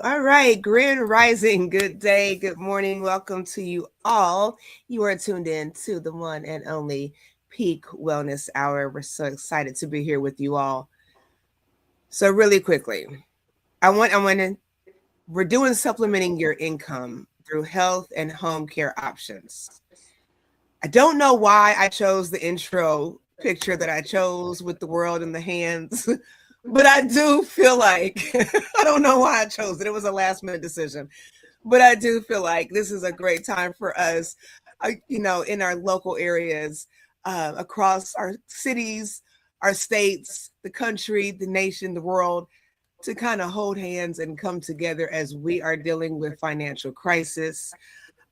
All right, Grand Rising. Good day, good morning. Welcome to you all. You are tuned in to the one and only Peak Wellness Hour. We're so excited to be here with you all. So, really quickly, we're doing supplementing your income through health and home care options. I don't know why I chose the intro picture that I chose with the world in the hands. But I do feel like I don't know why I chose it. It was a last minute decision. But I do feel like this is a great time for us, in our local areas, across our cities, our states, the country, the nation, the world, to kind of hold hands and come together as we are dealing with financial crisis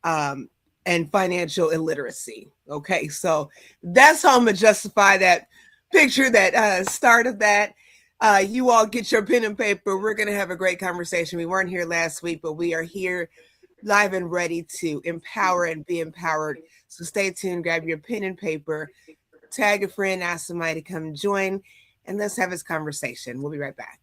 um, and financial illiteracy. Okay, so that's how I'm gonna justify that picture, that start of that. You all get your pen and paper. We're going to have a great conversation. We weren't here last week, but we are here live and ready to empower and be empowered. So stay tuned, grab your pen and paper, tag a friend, ask somebody to come join, and let's have this conversation. We'll be right back.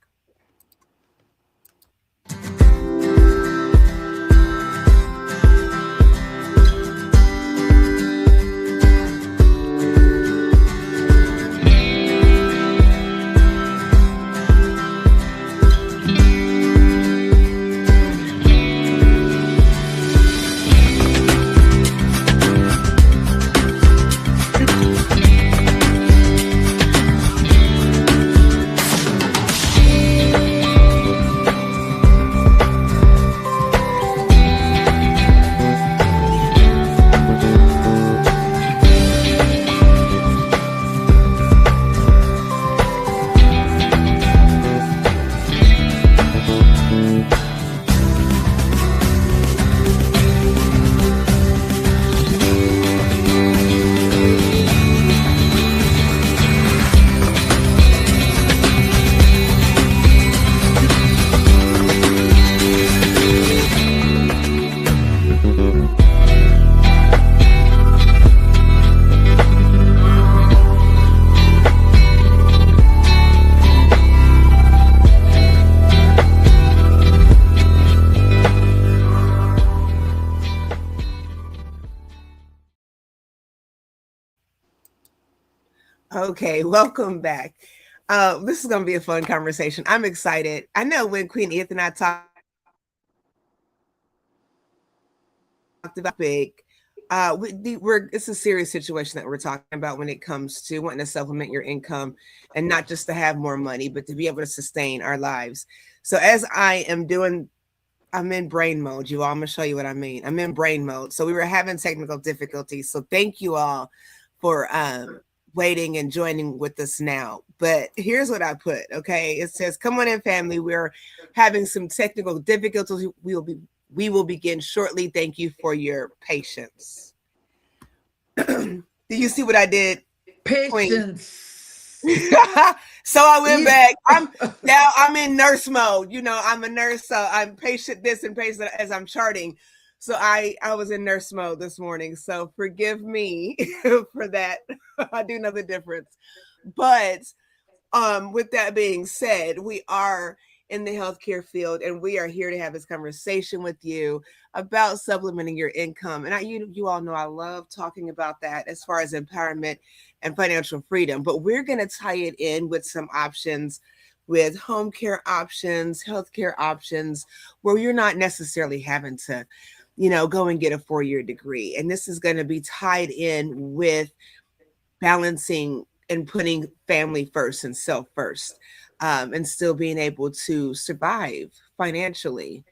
Okay, welcome back. This is going to be a fun conversation. I'm excited. I know when Queen Edith and I talked about big, it's a serious situation that we're talking about when it comes to wanting to supplement your income, and not just to have more money, but to be able to sustain our lives. So as I'm in brain mode, you all. I'm gonna show you what I mean. I'm in brain mode. So we were having technical difficulties. So thank you all for waiting and joining with us now. But here's what I put. Okay, it says, "Come on in, family. We're having some technical difficulties. We will begin shortly. Thank you for your patience." Do you see what I did? Patience. So I went back. I'm in nurse mode. I'm a nurse, so I'm patient this and patient as I'm charting. So I was in nurse mode this morning. So forgive me for that. I do know the difference. But with that being said, we are in the healthcare field, and we are here to have this conversation with you about supplementing your income. And you all know I love talking about that as far as empowerment and financial freedom. But we're going to tie it in with some options, with home care options, healthcare options, where you're not necessarily having to, go and get a 4-year degree. And this is going to be tied in with balancing and putting family first and self first, and still being able to survive financially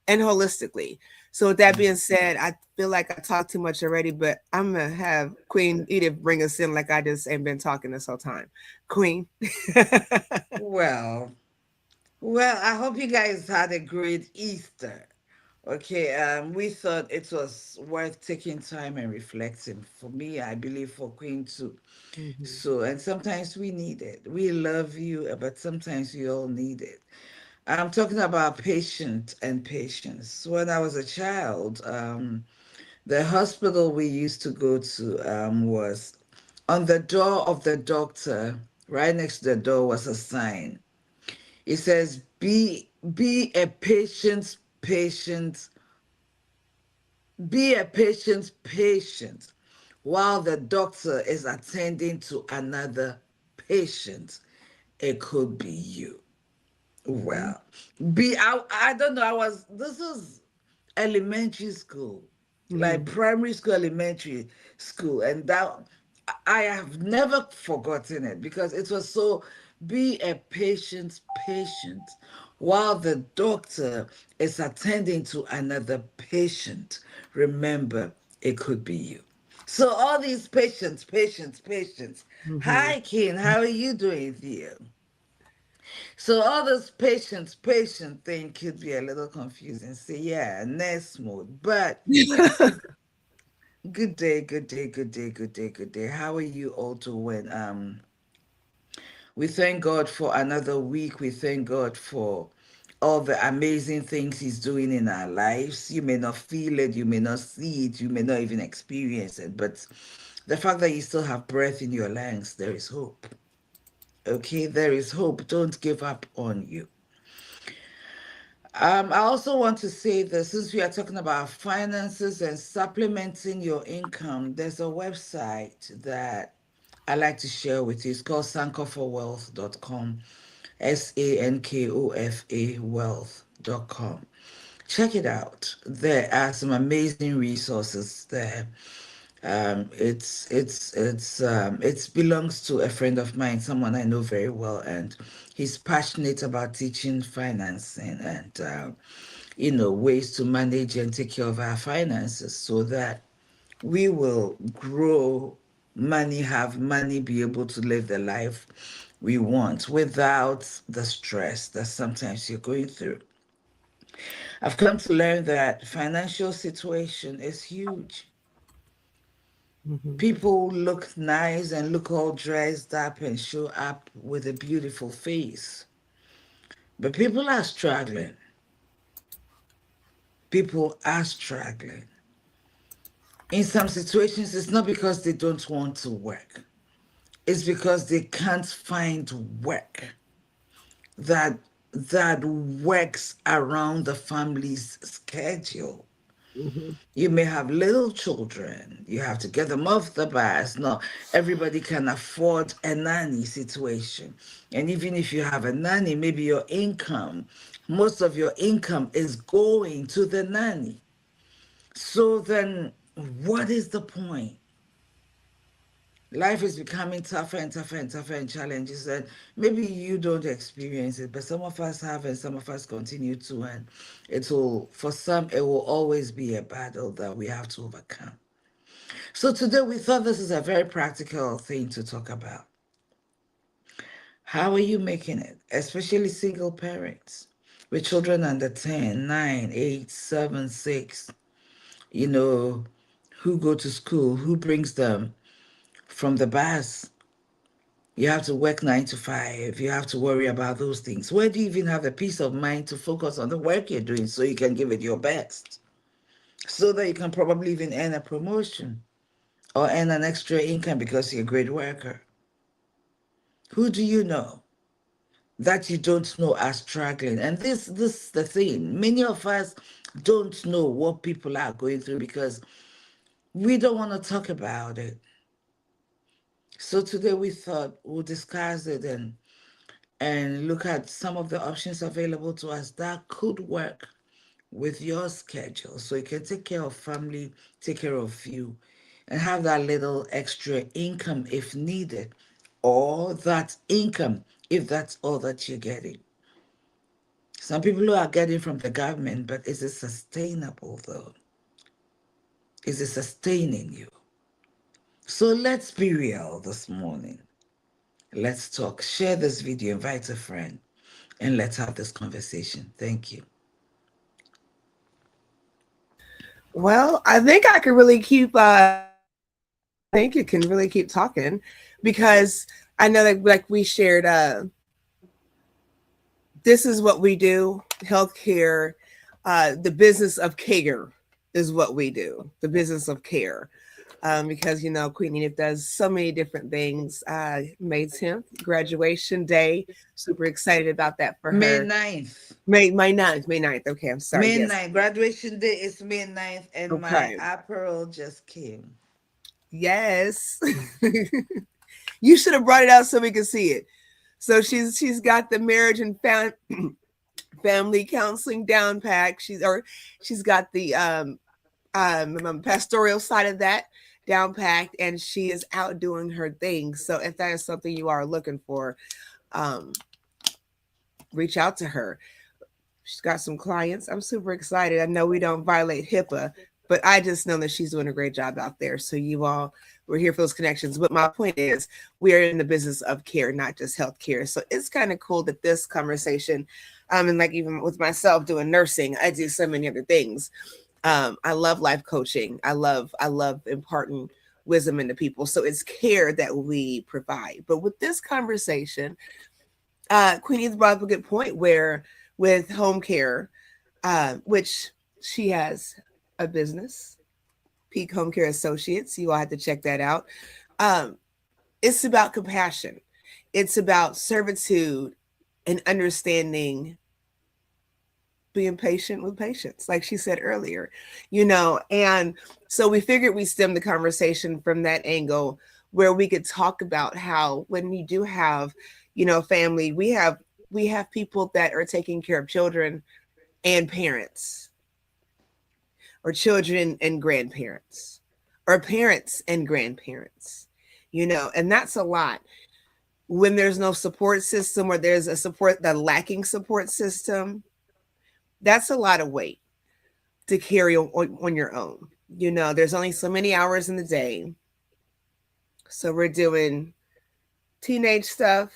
and holistically. So, with that being said, I feel like I talked too much already, but I'm gonna have Queen Edith bring us in like I just ain't been talking this whole time. Queen. Well, well, I hope you guys had a great Easter. Okay, we thought it was worth taking time and reflecting. For me, I believe for Queen too. Mhm. So, and sometimes we need it. We love you, but sometimes we all need it. I'm talking about patient and patience. When I was a child, the hospital we used to go to was on the door of the doctor. Right next to the door was a sign. It says, be a patient's patient, be a patient's patient while the doctor is attending to another patient. It could be you. Mhm. Well, I don't know. This is elementary school, like Mhm. primary school, elementary school. And that, I have never forgotten it because it was so, be a patient's patient while the doctor is attending to another patient. Remember, it could be you. So all these patients, patients, patients. Mhm. Hi, Ken. How are you doing, Theo? So all this patient thing could be a little confusing. So yeah, nurse mode. But good day, good day, good day, good day, good day. How are you all doing? We thank God for another week. We thank God for all the amazing things He's doing in our lives. You may not feel it, you may not see it, you may not even experience it, but the fact that you still have breath in your lungs, there is hope. Okay, there is hope. Don't give up on you. I also want to say that since we are talking about finances and supplementing your income, there's a website that I like to share with you. It's called sankofawealth.com, SANKOFA wealth.com. Check it out. There are some amazing resources there. It belongs to a friend of mine, someone I know very well, and he's passionate about teaching financing and ways to manage and take care of our finances so that we will grow money, have money, be able to live the life we want without the stress that sometimes you're going through. I've come to learn that financial situation is huge. Mhm. People look nice and look all dressed up and show up with a beautiful face. But people are struggling. People are struggling. In some situations, it's not because they don't want to work, it's because they can't find work that works around the family's schedule. Mhm. You may have little children. You have to get them off the bus. Not everybody can afford a nanny situation. And even if you have a nanny, maybe your income, most of your income is going to the nanny. So then, what is the point? Life is becoming tougher and tougher and tougher and challenges. And maybe you don't experience it, but some of us have and some of us continue to. And for some, it will always be a battle that we have to overcome. So today we thought this is a very practical thing to talk about. How are you making it? Especially single parents with children under 10, 9, 8, 7, 6, you know, who go to school, who brings them from the bus. You have to work 9 to 5. You have to worry about those things. Where do you even have the peace of mind to focus on the work you're doing so you can give it your best? So that you can probably even earn a promotion or earn an extra income because you're a great worker. Who do you know that you don't know are struggling? And this is the thing. Many of us don't know what people are going through because we don't want to talk about it. So today we thought we'll discuss it and look at some of the options available to us that could work with your schedule so you can take care of family, take care of you, and have that little extra income if needed, or that income if that's all that you're getting. Some people are getting from the government, but is it sustainable though? Is it sustaining you? So let's be real this morning. Let's talk. Share this video, invite a friend, and let's have this conversation. Thank you. Well, I think I could really keep. I think it can really keep talking because I know that like we shared. This is what we do. Healthcare, the business of care is what we do. The business of care. because Queen Edith does so many different things. May 10th, graduation day. Super excited about that for May her. 9th. May 9th. Okay, I'm sorry. May Yes. 9th. Graduation day is May 9th, and my Okay. apparel just came. Yes. You should have brought it out so we could see it. So she's got the marriage and family counseling down pack. She's got the pastoral side of that down packed, and she is out doing her thing. So if that is something you are looking for, um, reach out to her. She's got some clients. I'm super excited. I know we don't violate HIPAA, but I just know that she's doing a great job out there. So you all, we're here for those connections. But my point is, we are in the business of care, not just healthcare. So it's kind of cool that this conversation, and like even with myself doing nursing, I do so many other things. I love life coaching. I love imparting wisdom into people. So it's care that we provide. But with this conversation, Queen Eve brought up a good point where with home care, which she has a business, Peak Home Care Associates. You all have to check that out. Um, it's about compassion. It's about servitude and understanding, being patient with patients, like she said earlier, and so we figured we stem the conversation from that angle where we could talk about how when you do have, family, we have people that are taking care of children and parents, or children and grandparents, or parents and grandparents, and that's a lot when there's no support system, or there's the lacking support system. That's a lot of weight to carry on your own. There's only so many hours in the day. So we're doing teenage stuff,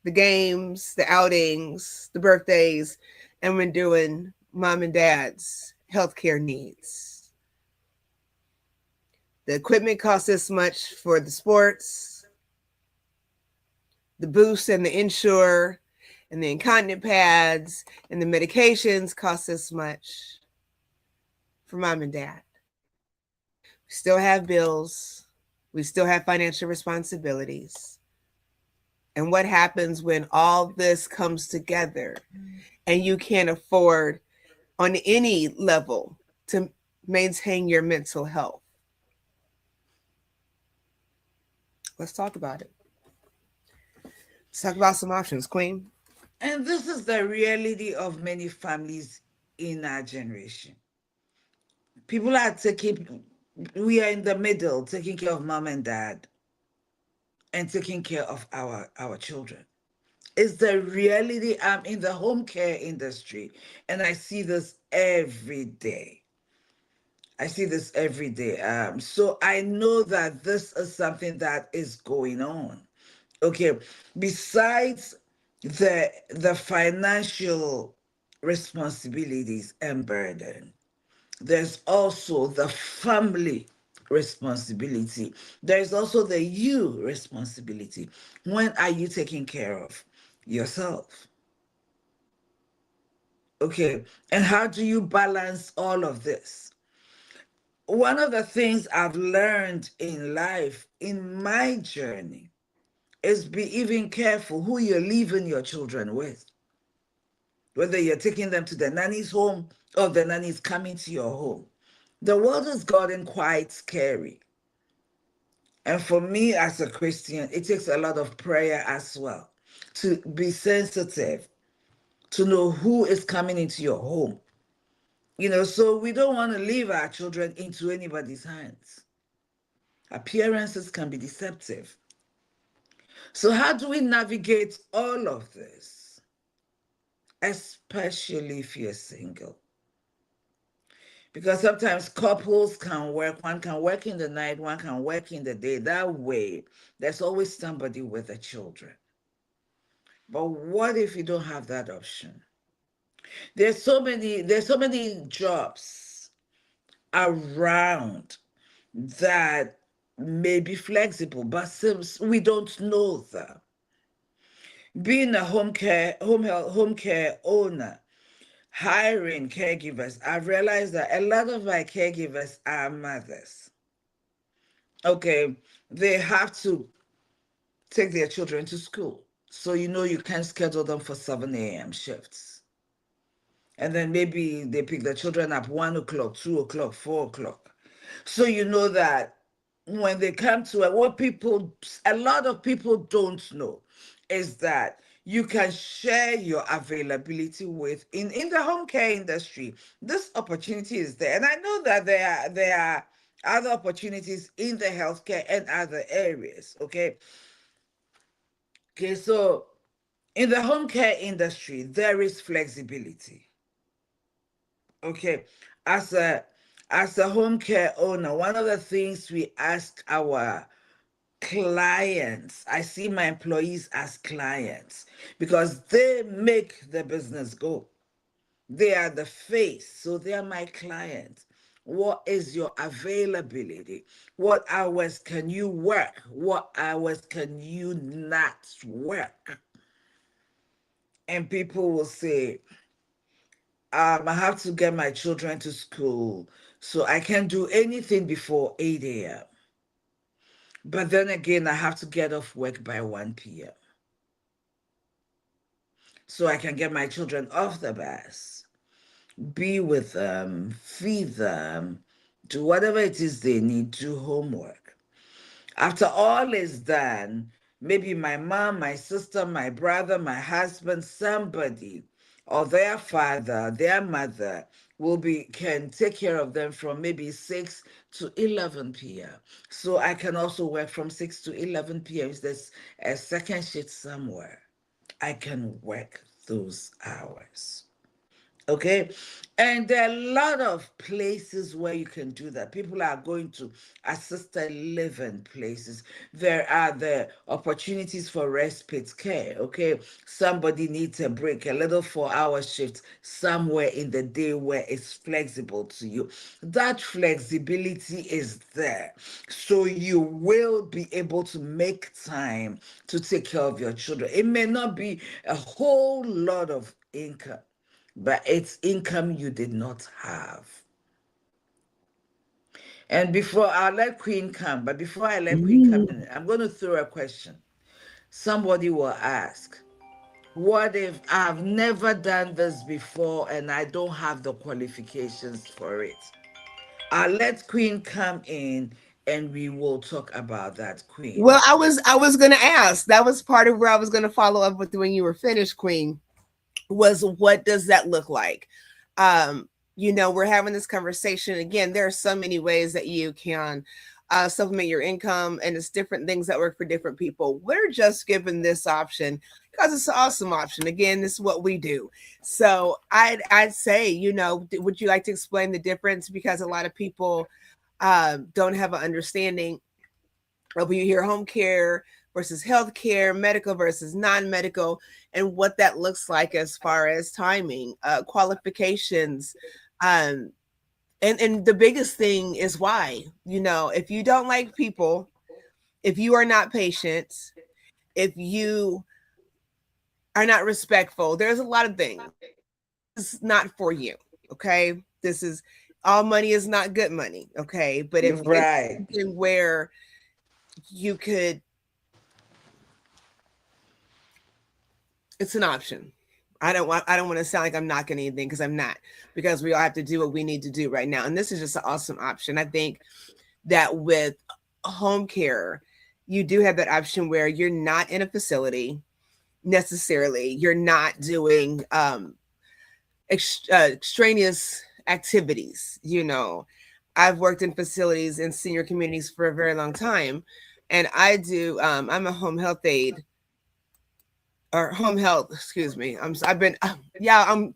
the games, the outings, the birthdays, and we're doing mom and dad's healthcare needs. The equipment costs this much for the sports, the boost and the insure, and the incontinent pads and the medications cost this much for mom and dad. We still have bills. We still have financial responsibilities. And what happens when all this comes together and you can't afford on any level to maintain your mental health? Let's talk about it. Let's talk about some options, Queen. And this is the reality of many families in our generation. People are taking, we are in the middle, taking care of mom and dad and taking care of our children. It's the reality. I'm in the home care industry and I see this every day. I see this every day. So I know that this is something that is going on. Okay, besides the financial responsibilities and burden, there's also the family responsibility. There's also the you responsibility. When are you taking care of yourself? Okay, and how do you balance all of this? One of the things I've learned in life, in my journey, is be even careful who you're leaving your children with. Whether you're taking them to the nanny's home or the nanny's coming to your home. The world has gotten quite scary. And for me as a Christian, it takes a lot of prayer as well to be sensitive, to know who is coming into your home. So we don't want to leave our children into anybody's hands. Appearances can be deceptive. So how do we navigate all of this, especially if you're single? Because sometimes couples can work, one can work in the night, one can work in the day. That way, there's always somebody with the children. But what if you don't have that option? There's so many jobs around that may be flexible, but since we don't know them. Being a home care owner, hiring caregivers, I've realized that a lot of my caregivers are mothers. Okay, they have to take their children to school. So you know you can't schedule them for 7 a.m. shifts. And then maybe they pick the children up 1 o'clock, 2 o'clock, 4 o'clock. So you know that when they come to it, what people, a lot of people don't know is that you can share your availability with in the home care industry. This opportunity is there. And I know that there are other opportunities in the healthcare and other areas. Okay, so in the home care industry, there is flexibility. Okay, as a home care owner, one of the things we ask our clients, I see my employees as clients because they make the business go. They are the face, so they are my clients. What is your availability? What hours can you work? What hours can you not work? And people will say, I have to get my children to school, so I can't do anything before 8 a.m. But then again, I have to get off work by 1 p.m. so I can get my children off the bus, be with them, feed them, do whatever it is they need, do homework. After all is done, maybe my mom, my sister, my brother, my husband, somebody, or their father, their mother can take care of them from maybe 6 to 11 p.m. So I can also work from 6 to 11 p.m. If there's a second shift somewhere, I can work those hours. Okay, and there are a lot of places where you can do that. People are going to assisted living places. There are the opportunities for respite care. Okay, somebody needs a break, a little 4 hour shift somewhere in the day where it's flexible to you. That flexibility is there, so you will be able to make time to take care of your children. It may not be a whole lot of income, but it's income you did not have. And before I let Queen come, but before I let Queen come in, I'm going to throw a question. Somebody will ask, what if I've never done this before and I don't have the qualifications for it? I'll let Queen come in and we will talk about that, Queen. Well, I was gonna ask. That was part of where I was gonna follow up with when you were finished, Queen. Was what does that look like? We're having this conversation again. There are so many ways that you can supplement your income, and it's different things that work for different people. We're just given this option because it's an awesome option. Again, this is what we do. So I'd say, would you like to explain the difference? Because a lot of people don't have an understanding of when you hear home care versus healthcare, medical versus non-medical, and what that looks like as far as timing, qualifications, um, and the biggest thing is why. If you don't like people, if you are not patient, if you are not respectful, there's a lot of things. It's not for you. Okay, this is all money is not good money. Okay, but if it's Right. something where you could, it's an option. I don't want to sound like I'm knocking anything, because I'm not, because we all have to do what we need to do right now. And this is just an awesome option. I think that with home care, you do have that option where you're not in a facility necessarily. You're not doing extraneous activities. I've worked in facilities in senior communities for a very long time, and I'm a home health aide, or home health, excuse me. I'm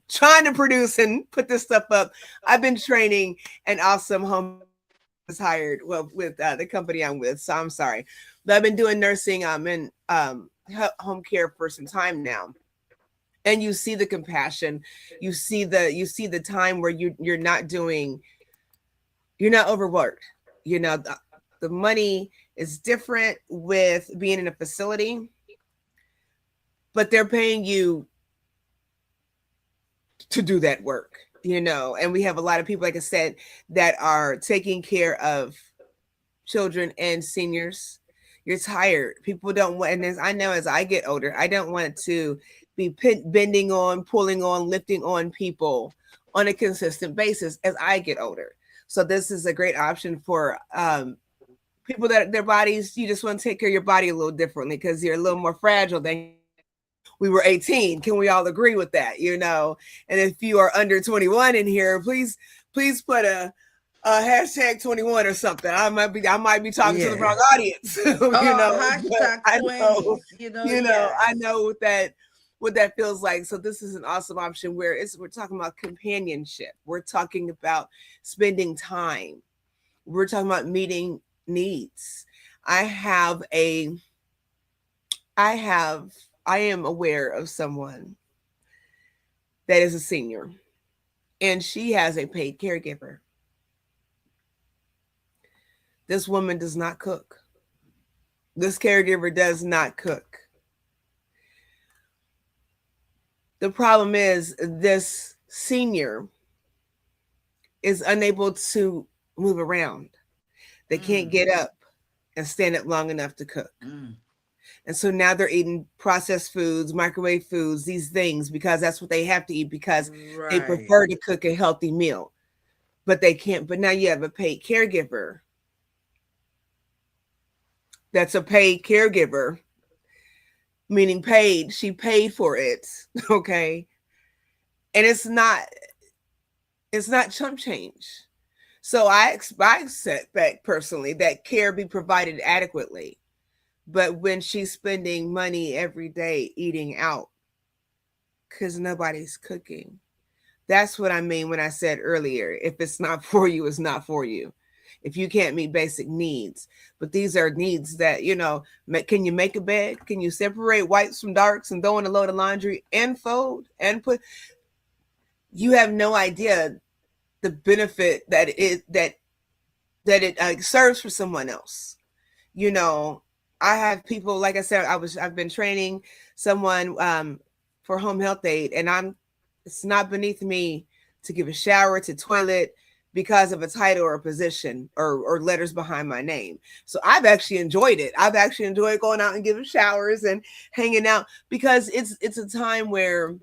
trying to produce and put this stuff up. I've been training an awesome home was hired, well, with the company I'm with. So I'm sorry, but I've been doing nursing and home care for some time now. And you see the compassion, you see the time where you're not overworked. The money is different with being in a facility, but they're paying you to do that work. And we have a lot of people, like I said, that are taking care of children and seniors. You're tired. People don't want, and as I know as I get older, I don't want to be bending on, pulling on, lifting on people on a consistent basis as I get older. So this is a great option for people that their bodies, you just want to take care of your body a little differently because you're a little more fragile than we were 18. Can we all agree with that? You know, and if you are under 21 in here, please put a hashtag 21 or something. I might be talking to the wrong Yes. audience, you Oh, know. But hashtag I know, 20s, I yes. know what that feels like. So this is an awesome option where we're talking about companionship. We're talking about spending time. We're talking about meeting needs. I have a I am aware of someone that is a senior and she has a paid caregiver. This woman does not cook. This caregiver does not cook. The problem is this senior is unable to move around. They can't Mm, get up and stand up long enough to cook. mm, And so now they're eating processed foods, microwave foods, these things because that's what they have to eat because they right. prefer to cook a healthy meal. But they can't. But now you have a paid caregiver that's a paid caregiver, meaning paid. She paid for it. Okay. And it's not chump change. So I expect personally that care be provided adequately. But when she's spending money every day eating out because nobody's cooking, that's what I mean when I said earlier, if it's not for you, it's not for you. If you can't meet basic needs, but these are needs that, can you make a bed? Can you separate whites from darks and throw in a load of laundry and fold and put? You have no idea the benefit that it serves for someone else. You know, I have people, like I said, I've been training someone for home health aid, and it's not beneath me to give a shower, to toilet because of a title or a position or letters behind my name. So I've actually enjoyed it. I've actually enjoyed going out and giving showers and hanging out because it's a time where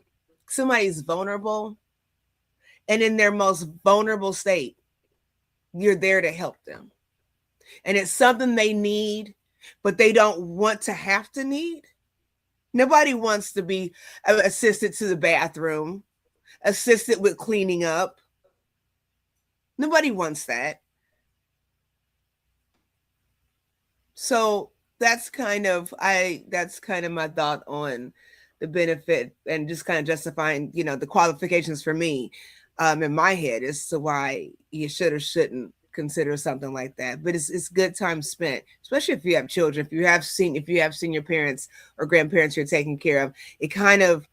somebody's vulnerable, and in their most vulnerable state, you're there to help them. And it's something they need, but they don't want to have to need. Nobody wants to be assisted to the bathroom, assisted with cleaning up. Nobody wants that. So that's kind of my thought on the benefit and just kind of justifying, the qualifications for me in my head as to why you should or shouldn't consider something like that. But it's good time spent, especially if you have children, if you have senior parents or grandparents you're taking care of. It kind of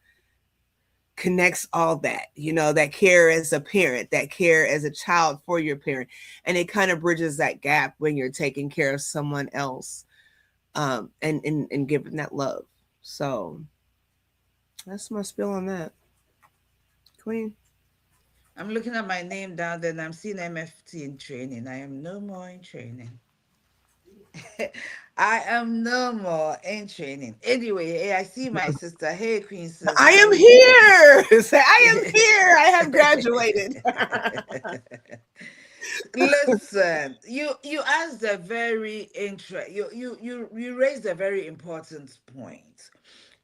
connects all that, that care as a parent, that care as a child for your parent, and it kind of bridges that gap when you're taking care of someone else, and giving that love. So that's my spill on that. Queen. I'm looking at my name down there and I'm seeing MFT in training. I am no more in training. I am no more in training. Anyway, hey, I see my sister. Hey, Queen Sis, I how am are you doing? here. Say, I am here. I have graduated. Listen, you asked a very you raised a very important point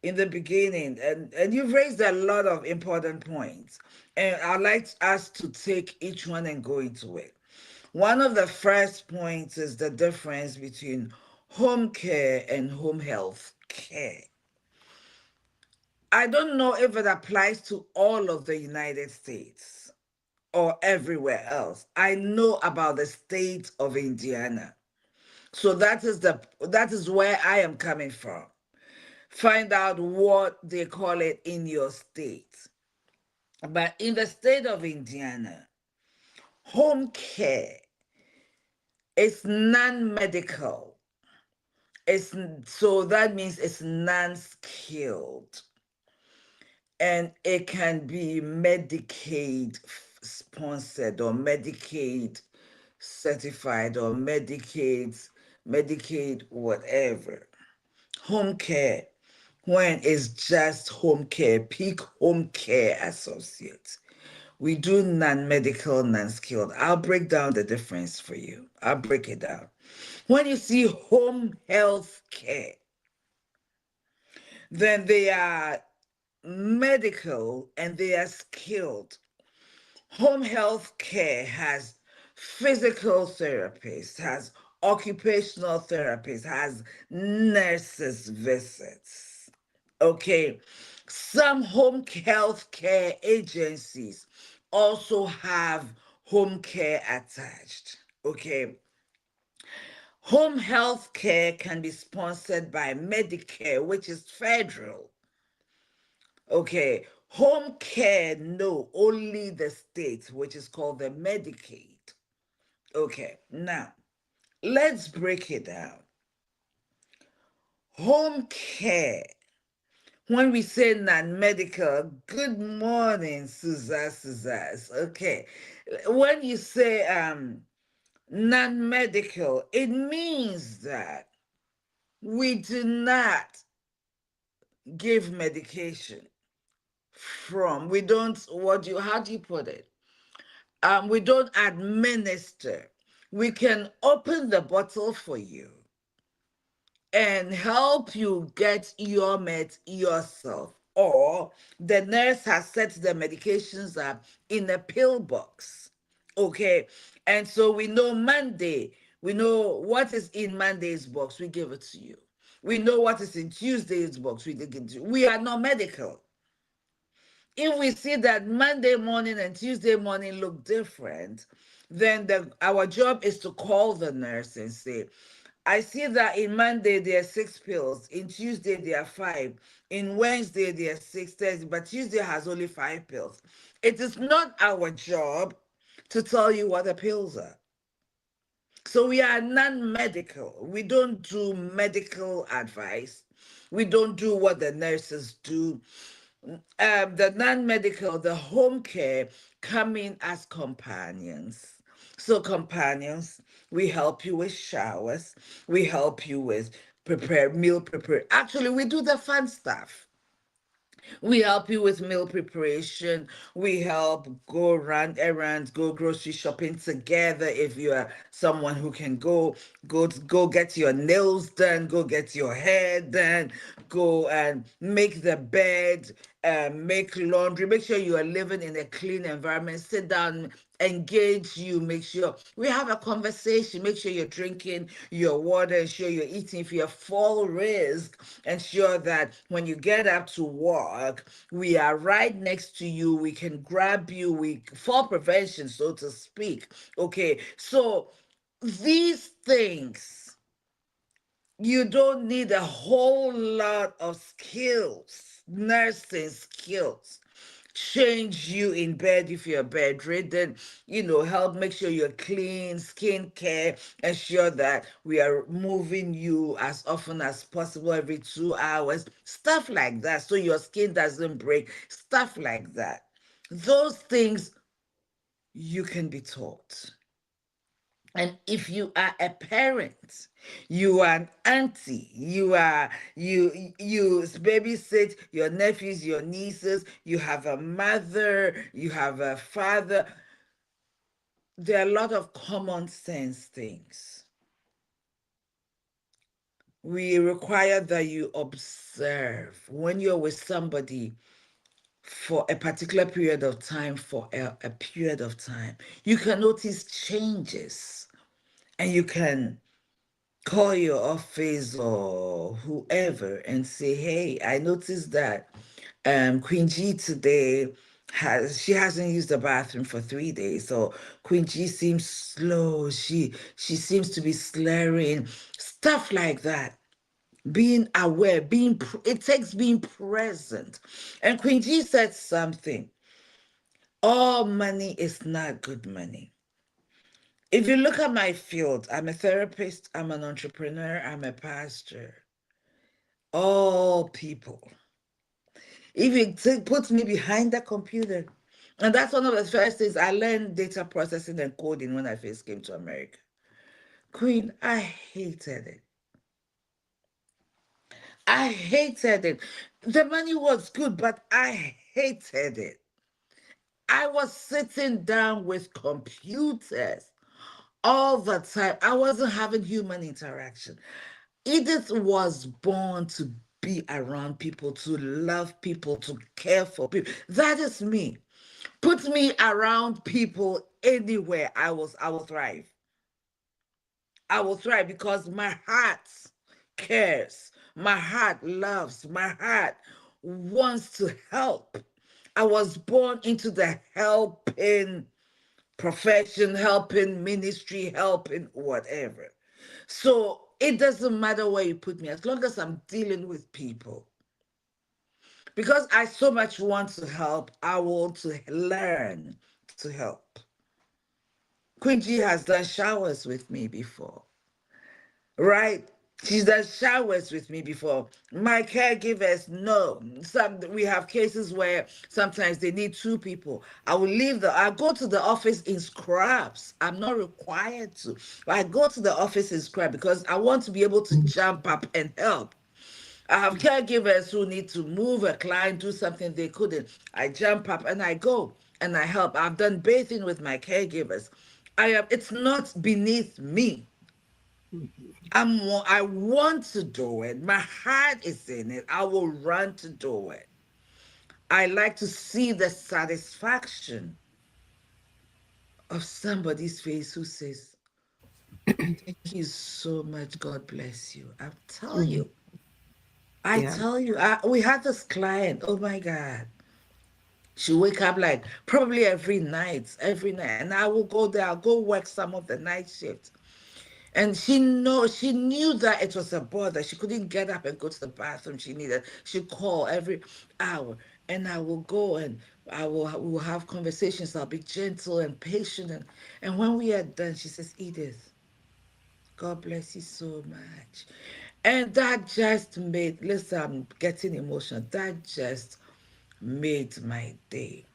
in the beginning, and you've raised a lot of important points, and I'd like us to take each one and go into it. One of the first points is the difference between home care and home health care. I don't know if it applies to all of the United States or everywhere else. I know about the state of Indiana. So that is where I am coming from. Find out what they call it in your state. But in the state of Indiana, home care is non-medical. So that means it's non-skilled, and it can be Medicaid sponsored or Medicaid certified or Medicaid, whatever. Home care, when it's just home care, peak home care associates. We do non-medical, non-skilled. I'll break down the difference for you. I'll break it down. When you see home health care, then they are medical and they are skilled. Home health care has physical therapists, has occupational therapists, has nurses visits. Okay. Some home health care agencies also have home care attached. Okay. Home health care can be sponsored by Medicare, which is federal. Okay, home care, no, only the state, which is called the Medicaid. Okay, now let's break it down. Home care, when we say non-medical, good morning, Suzas. Okay, when you say non-medical, it means that we do not give medication from, we don't, how do you put it? We don't administer. We can open the bottle for you and help you get your meds yourself. Or the nurse has set the medications up in a pill box. Okay. And so we know Monday, we know what is in Monday's box, we give it to you. We know what is in Tuesday's box, we give it to you. We are not medical. If we see that Monday morning and Tuesday morning look different, then our job is to call the nurse and say, I see that in Monday there are 6 pills, in Tuesday there are 5, in Wednesday there are 6, Thursday, but Tuesday has only 5 pills. It is not our job to tell you what the pills are. So we are non-medical. We don't do medical advice. We don't do what the nurses do. The non-medical, the home care, come in as companions. So companions, we help you with showers. We help you with meal prepare. Actually, we do the fun stuff. We help you with meal preparation. We help go run errands, go grocery shopping together. If you are someone who can go get your nails done, go get your hair done, go and make the bed, make laundry. Make sure you are living in a clean environment. Sit down, engage you. Make sure we have a conversation. Make sure you're drinking your water. Ensure you're eating. If you're full risk, ensure that when you get up to work, we are right next to you. We can grab you. We fall prevention, so to speak. Okay, so these things, you don't need a whole lot of skills, nursing skills. Change you in bed if you're bedridden, help make sure you're clean, skin care, ensure that we are moving you as often as possible every 2 hours, stuff like that, so your skin doesn't break, stuff like that. Those things you can be taught. And if you are a parent, you are an auntie, you babysit your nephews, your nieces, you have a mother, you have a father. There are a lot of common sense things. We require that you observe when you're with somebody for a particular period of time, for a period of time. You can notice changes, and you can call your office or whoever and say, hey, I noticed that Queen G today she hasn't used the bathroom for 3 days. So Queen G seems slow. She seems to be slurring, stuff like that. Being aware, it takes being present. And Queen G said something. All money is not good money. If you look at my field, I'm a therapist, I'm an entrepreneur, I'm a pastor. All people. If you put me behind the computer, And that's one of the first things I learned, data processing and coding, when I first came to America. Queen, I hated it. I hated it. The money was good, but I hated it. I was sitting down with computers all the time. I wasn't having human interaction. Edith was born to be around people, to love people, to care for people. That is me. Put me around people anywhere, I will thrive. I will thrive because my heart cares. My heart loves. My heart wants to help. I was born into the helping profession, helping ministry, helping whatever. So it doesn't matter where you put me, as long as I'm dealing with people. Because I so much want to help, I want to learn to help. Queen G has done showers with me before, right? She's done showers with me before. My caregivers know. We have cases where sometimes they need two people. I go to the office in scrubs. I'm not required to. But I go to the office in scrubs because I want to be able to jump up and help. I have caregivers who need to move a client, do something they couldn't. I jump up and I go and I help. I've done bathing with my caregivers. It's not beneath me. I want to do it. My heart is in it. I will run to do it. I like to see the satisfaction of somebody's face who says, "Thank you so much. God bless you." Mhm. I Yeah. tell you, we had this client. Oh my God. She wake up like probably every night, and I will go there. I'll go work some of the night shift. And she knew that it was a bother. She couldn't get up and go to the bathroom. She'd call every hour. And I will go and we will have conversations. I'll be gentle and patient. And when we are done, she says, "Edith, God bless you so much." And that just listen, I'm getting emotional. That just made my day.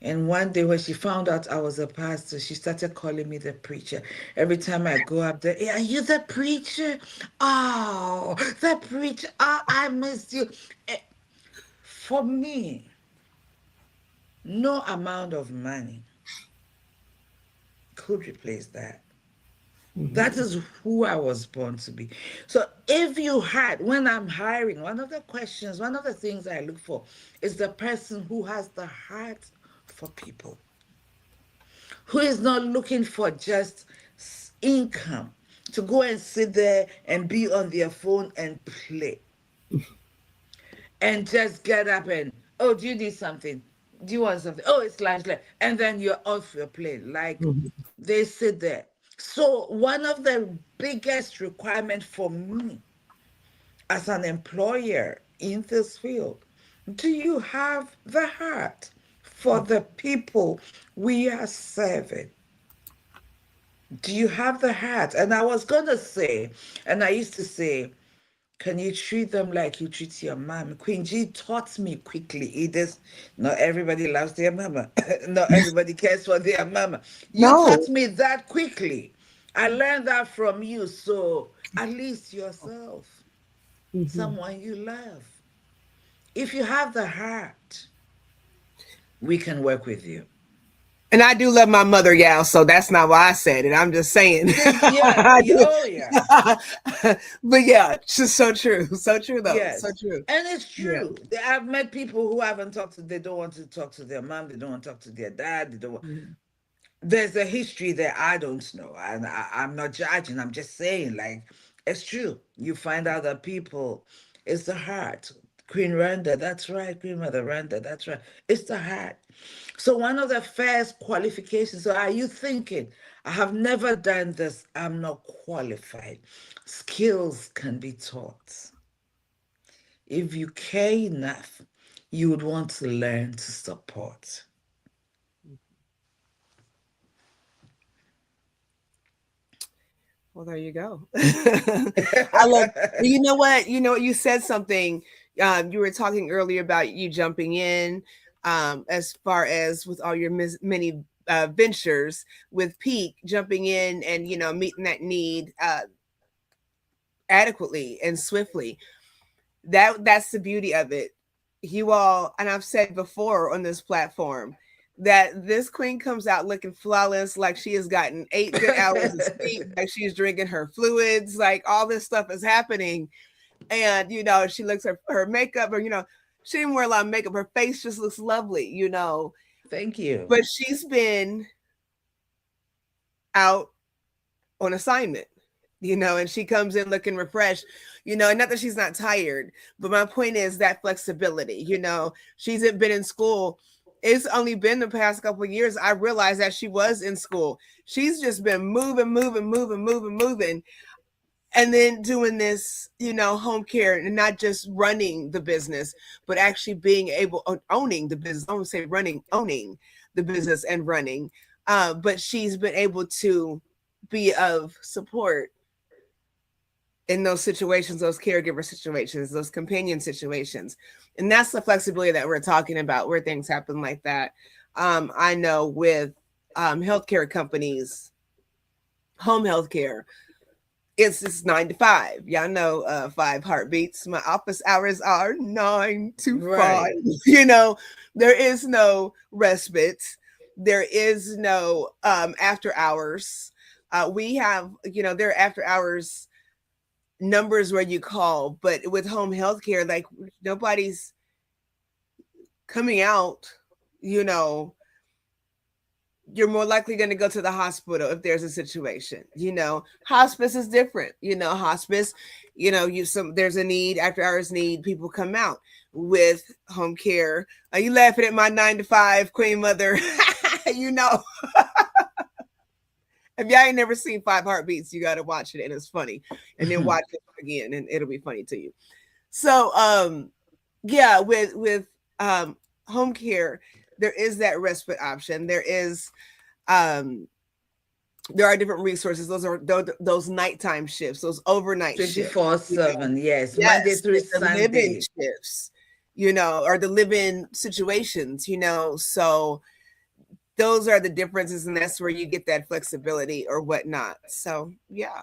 And one day when she found out I was a pastor, she started calling me the preacher. Every time I go up there, "Hey, are you the preacher? Oh, the preacher. Oh, I missed you." Eh, For me, no amount of money could replace that. That Mhm. is who I was born to be. So if you had, when I'm hiring, one of the things I look for is the person who has the heart for people, who is not looking for just income, to go and sit there and be on their phone and play and just get up and, "Oh, do you need something? Do you want something? Oh, it's lunch," and then you're off your plane. Like, Mhm. they sit there. So one of the biggest requirements for me as an employer in this field, do you have the heart for the people we are serving? Do you have the heart? And I was going to say, and I used to say, can you treat them like you treat your mom? Queen G taught me quickly. Not everybody loves their mama. Not everybody cares for their mama. You taught No. me that quickly. I learned that from you. So at least yourself, Mhm. someone you love. If you have the heart, we can work with you. And I do love my mother, y'all. So that's not why I said it. I'm just saying. Yeah, I do. oh yeah. But yeah, it's just so true. So true, though. So Yes. true. And it's Yeah. true. I've met people who haven't talked to, they don't want to talk to their mom, they don't want to talk to their dad, they don't want, Mhm. there's a history there I don't know. And I'm not judging, I'm just saying, like, it's true. You find out that people, it's the heart. Queen Randa, that's right. Queen Mother Randa, that's right. It's the heart. So one of the first qualifications, so are you thinking, "I have never done this, I'm not qualified"? Skills can be taught. If you care enough, you would want to learn to support. Well, there you go. I love. You know what? You know what? You said something. You were talking earlier about you jumping in. as far as with all your many ventures with Peak jumping in and meeting that need adequately and swiftly. That's the beauty of it. You all, and I've said before on this platform that this queen comes out looking flawless, like she has gotten 8 good hours of sleep, like she's drinking her fluids, like all this stuff is happening. And she looks her makeup, or she didn't wear a lot of makeup. Her face just looks lovely. Thank you. But she's been out on assignment, and she comes in looking refreshed, and not that she's not tired, but my point is that flexibility. She's been in school. It's only been the past couple of years I realized that she was in school. She's just been moving, and then doing this, home care, and not just running the business, but actually being able owning the business. I won't say running, owning the business and running. But she's been able to be of support in those situations, those caregiver situations, those companion situations. And that's the flexibility that we're talking about, where things happen like that. I know with healthcare companies, home healthcare, it's 9 to 5. Y'all know 5 heartbeats. My office hours are 9 to 5. Right. There is no respite. There is no after hours. We have, there are after hours numbers where you call, but with home health care, like nobody's coming out, you're more likely going to go to the hospital if there's a situation. Hospice is different. Hospice, there's a need, after hours need, people come out. With home care, are you laughing at my 9 to 5 queen mother? If y'all ain't never seen 5 heartbeats, you got to watch it, and it's funny, and then watch it again, and it'll be funny to you. So yeah, with home care, there is that respite option. There are different resources. Those are those nighttime shifts, those overnight 24/7, shifts. yes, Monday through the living Sunday. shifts, or the living situations, so those are the differences, and that's where you get that flexibility or whatnot. So yeah.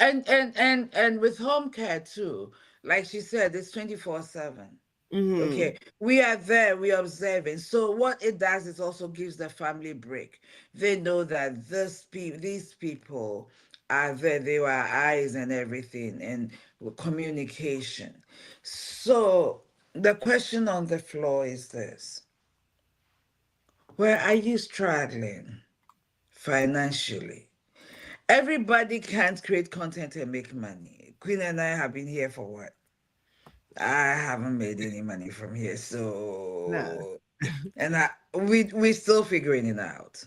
And with home care too, like she said, it's 24/7. Okay, we are there, we are observing. So what it does is also gives the family break. They know that these people are there, they were eyes and everything, and communication. So the question on the floor is this: where are you struggling financially? Everybody can't create content and make money. Queen and I have been here for what? I haven't made any money from here, so and we still figuring it out.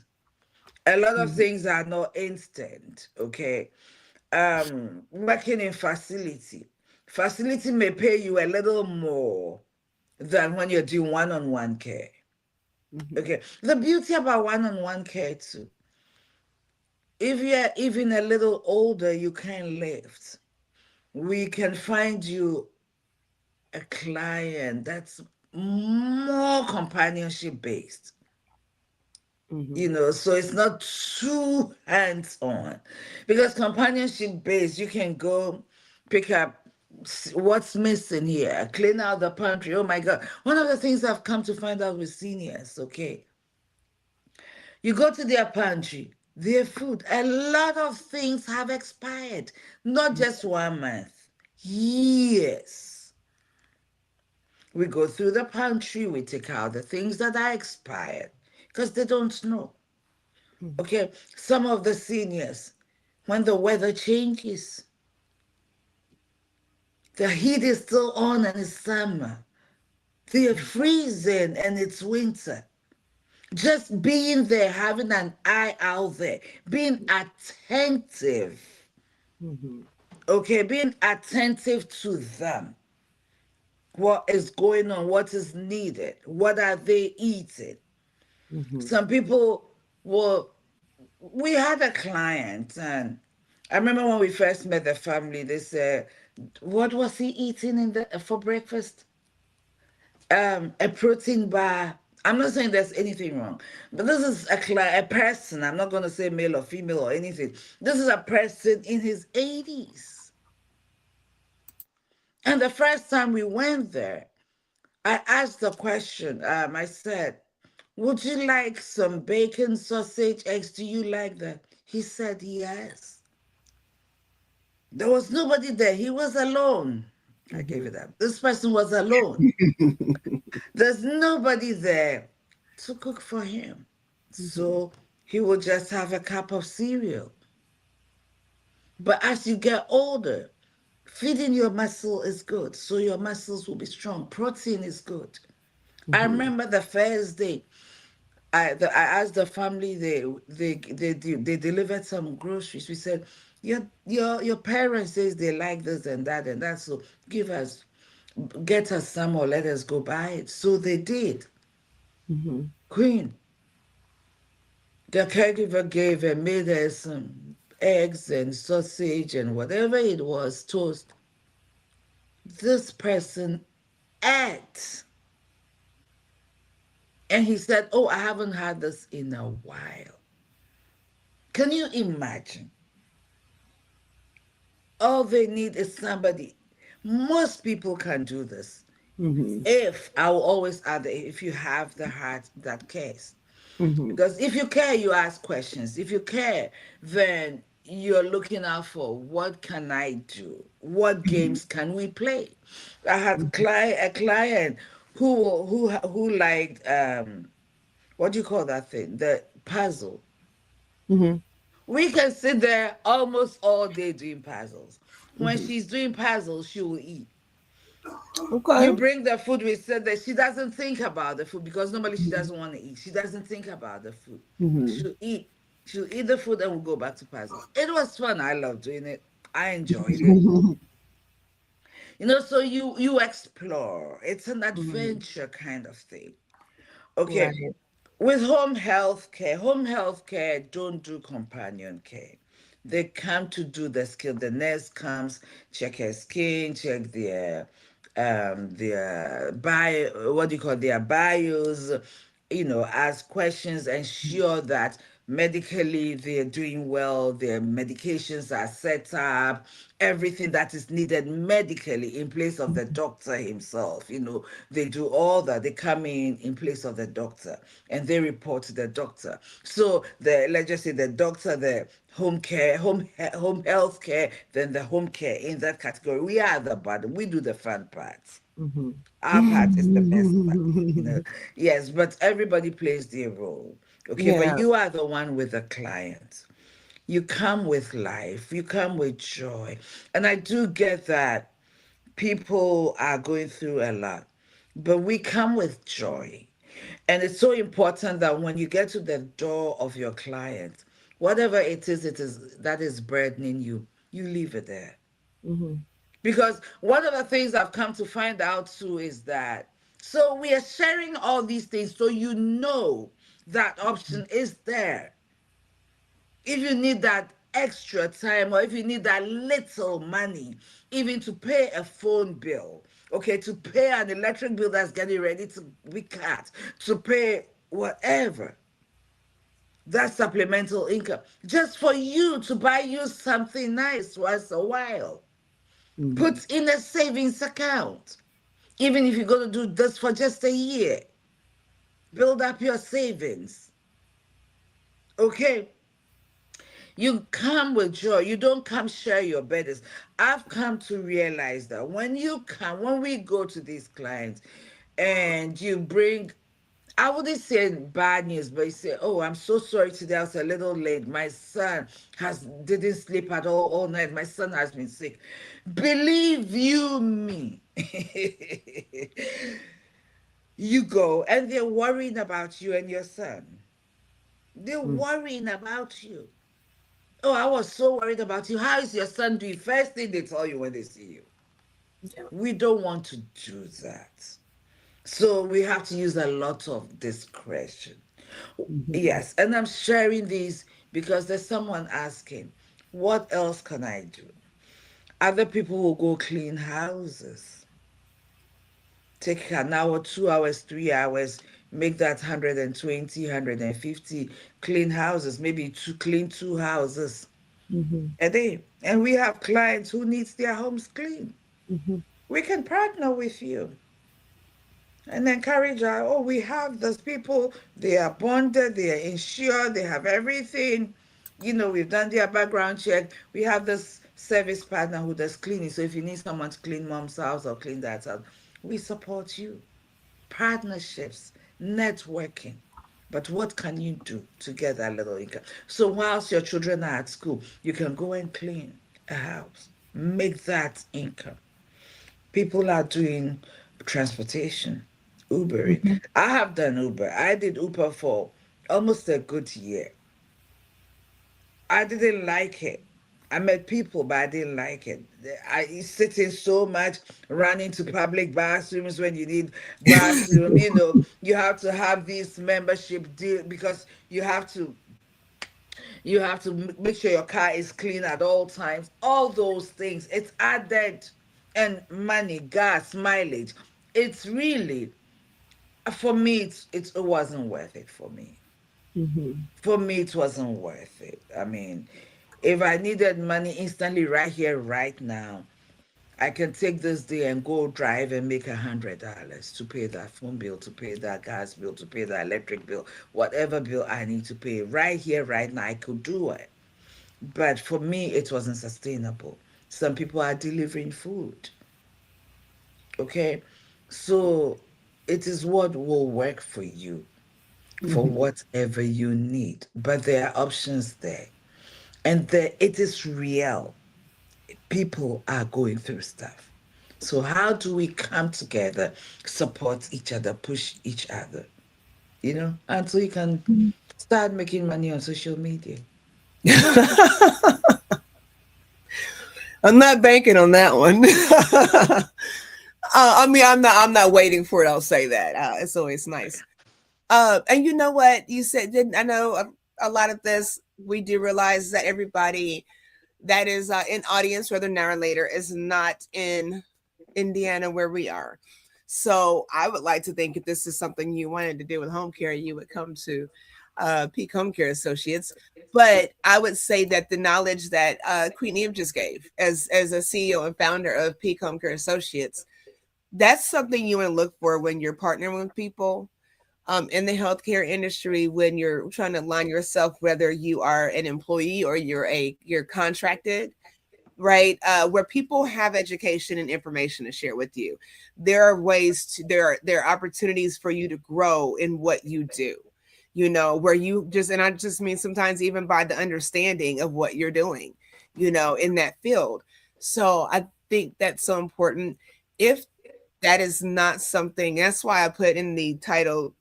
A lot of things are not instant. Okay, working in facility may pay you a little more than when you're doing one-on-one care. Okay, the beauty about one-on-one care too, if you're even a little older, you can lift. We can find you a client that's more companionship based. So it's not too hands-on, because companionship based, you can go pick up what's missing here, clean out the pantry. Oh my God, one of the things I've come to find out with seniors, okay, you go to their pantry, their food, a lot of things have expired, not just 1 month, years. We go through the pantry, we take out the things that are expired because they don't know. Okay, some of the seniors, when the weather changes, the heat is still on and it's summer, they're freezing and it's winter. Just being there, having an eye out there, being attentive. Okay, being attentive to them. What is going on? What is needed? What are they eating? Some people we had a client, and I remember when we first met the family, they said, what was he eating for breakfast? a protein bar. I'm not saying there's anything wrong, but this is a person. I'm not going to say male or female or anything. This is a person in his 80s. And the first time we went there, I asked the question. I said, would you like some bacon, sausage, eggs? Do you like that? He said, yes. There was nobody there. He was alone. I gave it up. This person was alone. There's nobody there to cook for him. So he will just have a cup of cereal. But as you get older, feeding your muscle is good. So your muscles will be strong. Protein is good. I remember the first day I asked the family, they delivered some groceries. We said, your parents says they like this and that, so give us, get us some or let us go buy it. So they did. Queen, the caregiver gave and made us some eggs and sausage and whatever it was, toast. This person ate. And he said, oh, I haven't had this in a while. Can you imagine? All they need is somebody. Most people can do this. If I will always add, if you have the heart that cares. Because if you care, you ask questions. If you care, then you're looking out for what can I do? What games can we play? I had a client who liked what do you call that thing? The puzzle. We can sit there almost all day doing puzzles. When she's doing puzzles, she will eat. You Okay. bring the food, we said that she doesn't think about the food because normally she doesn't want to eat. She doesn't think about the food. She'll eat. She'll eat the food and we'll go back to puzzles. It was fun. I love doing it. I enjoyed it. So you explore. It's an adventure kind of thing. Okay. Right. With home health care don't do companion care. They come to do the skill. The nurse comes, check her skin, check their bio, what do you call their bios, ask questions, ensure that medically they're doing well, their medications are set up, everything that is needed medically in place of the doctor himself. They do all that. They come in place of the doctor and they report to the doctor. So let's just say the doctor, the home care, home health care, then the home care in that category. We are the bottom. We do the fun parts. Our part is the best part. Yes, but everybody plays their role. Okay, but Yeah. you are the one with the client. You come with life, you come with joy. And I do get that people are going through a lot, but we come with joy. And it's so important that when you get to the door of your client, whatever it is that is burdening you, you leave it there. Because one of the things I've come to find out too is that, so we are sharing all these things so that option is there. If you need that extra time or if you need that little money, even to pay a phone bill, okay, to pay an electric bill that's getting ready to be cut, to pay whatever, that supplemental income, just for you to buy you something nice once a while. Put in a savings account. Even if you're going to do this for just a year, build up your savings. Okay? You come with joy. You don't come share your burdens. I've come to realize that when we go to these clients and you bring, I wouldn't say bad news, but you say, oh, I'm so sorry today. I was a little late. My son didn't sleep at all night. My son has been sick. Believe you me. You go and they're worrying about you and your son. They're worrying about you. Oh, I was so worried about you. How is your son doing? First thing they tell you when they see you. We don't want to do that. So we have to use a lot of discretion. Yes, and I'm sharing these because there's someone asking, what else can I do? Other people will go clean houses. take an hour, 2 hours, 3 hours, make that 120, 150, clean houses, maybe to clean two houses Mm-hmm. a day. And we have clients who needs their homes clean. Mm-hmm. We can partner with you and encourage our, oh, we have those people, they are bonded, they are insured, they have everything. We've done their background check. We have this service partner who does cleaning. So if you need someone to clean mom's house or clean dad's house, we support you. Partnerships, networking. But what can you do to get that little income? So whilst your children are at school, you can go and clean a house, make that income. People are doing transportation, Ubering. Mm-hmm. I have done Uber. I did Uber for almost a good year. I didn't like it. I met people, but I didn't like it. I sitting so much, running to public bathrooms when you need bathroom. You have to have this membership deal because you have to make sure your car is clean at all times. All those things, it's added, and money, gas, mileage. It's really, for me, it wasn't worth it for me. Mm-hmm. For me, it wasn't worth it. I mean, if I needed money instantly right here, right now, I can take this day and go drive and make $100 to pay that phone bill, to pay that gas bill, to pay that electric bill, whatever bill I need to pay right here, right now. I could do it. But for me, it wasn't sustainable. Some people are delivering food. Okay. So it is what will work for you, for Mm-hmm. whatever you need. But there are options there. And it is real. People are going through stuff. So how do we come together, support each other, push each other, until you can start making money on social media? I'm not banking on that one. I mean, I'm not waiting for it. I'll say that. It's always nice. And you know what you said? Didn't I know a lot of this? We do realize that everybody that is in audience, whether now or later, is not in Indiana where we are. So I would like to think if this is something you wanted to do with home care, you would come to Peak Home Care Associates. But I would say that the knowledge that Queen Eve just gave as a CEO and founder of Peak Home Care Associates, that's something you want to look for when you're partnering with people in the healthcare industry, when you're trying to align yourself, whether you are an employee or you're contracted, right? Where people have education and information to share with you. There are there are opportunities for you to grow in what you do. Where you just, and I just mean sometimes even by the understanding of what you're doing, in that field. So I think that's so important. If that is not something, that's why I put in the title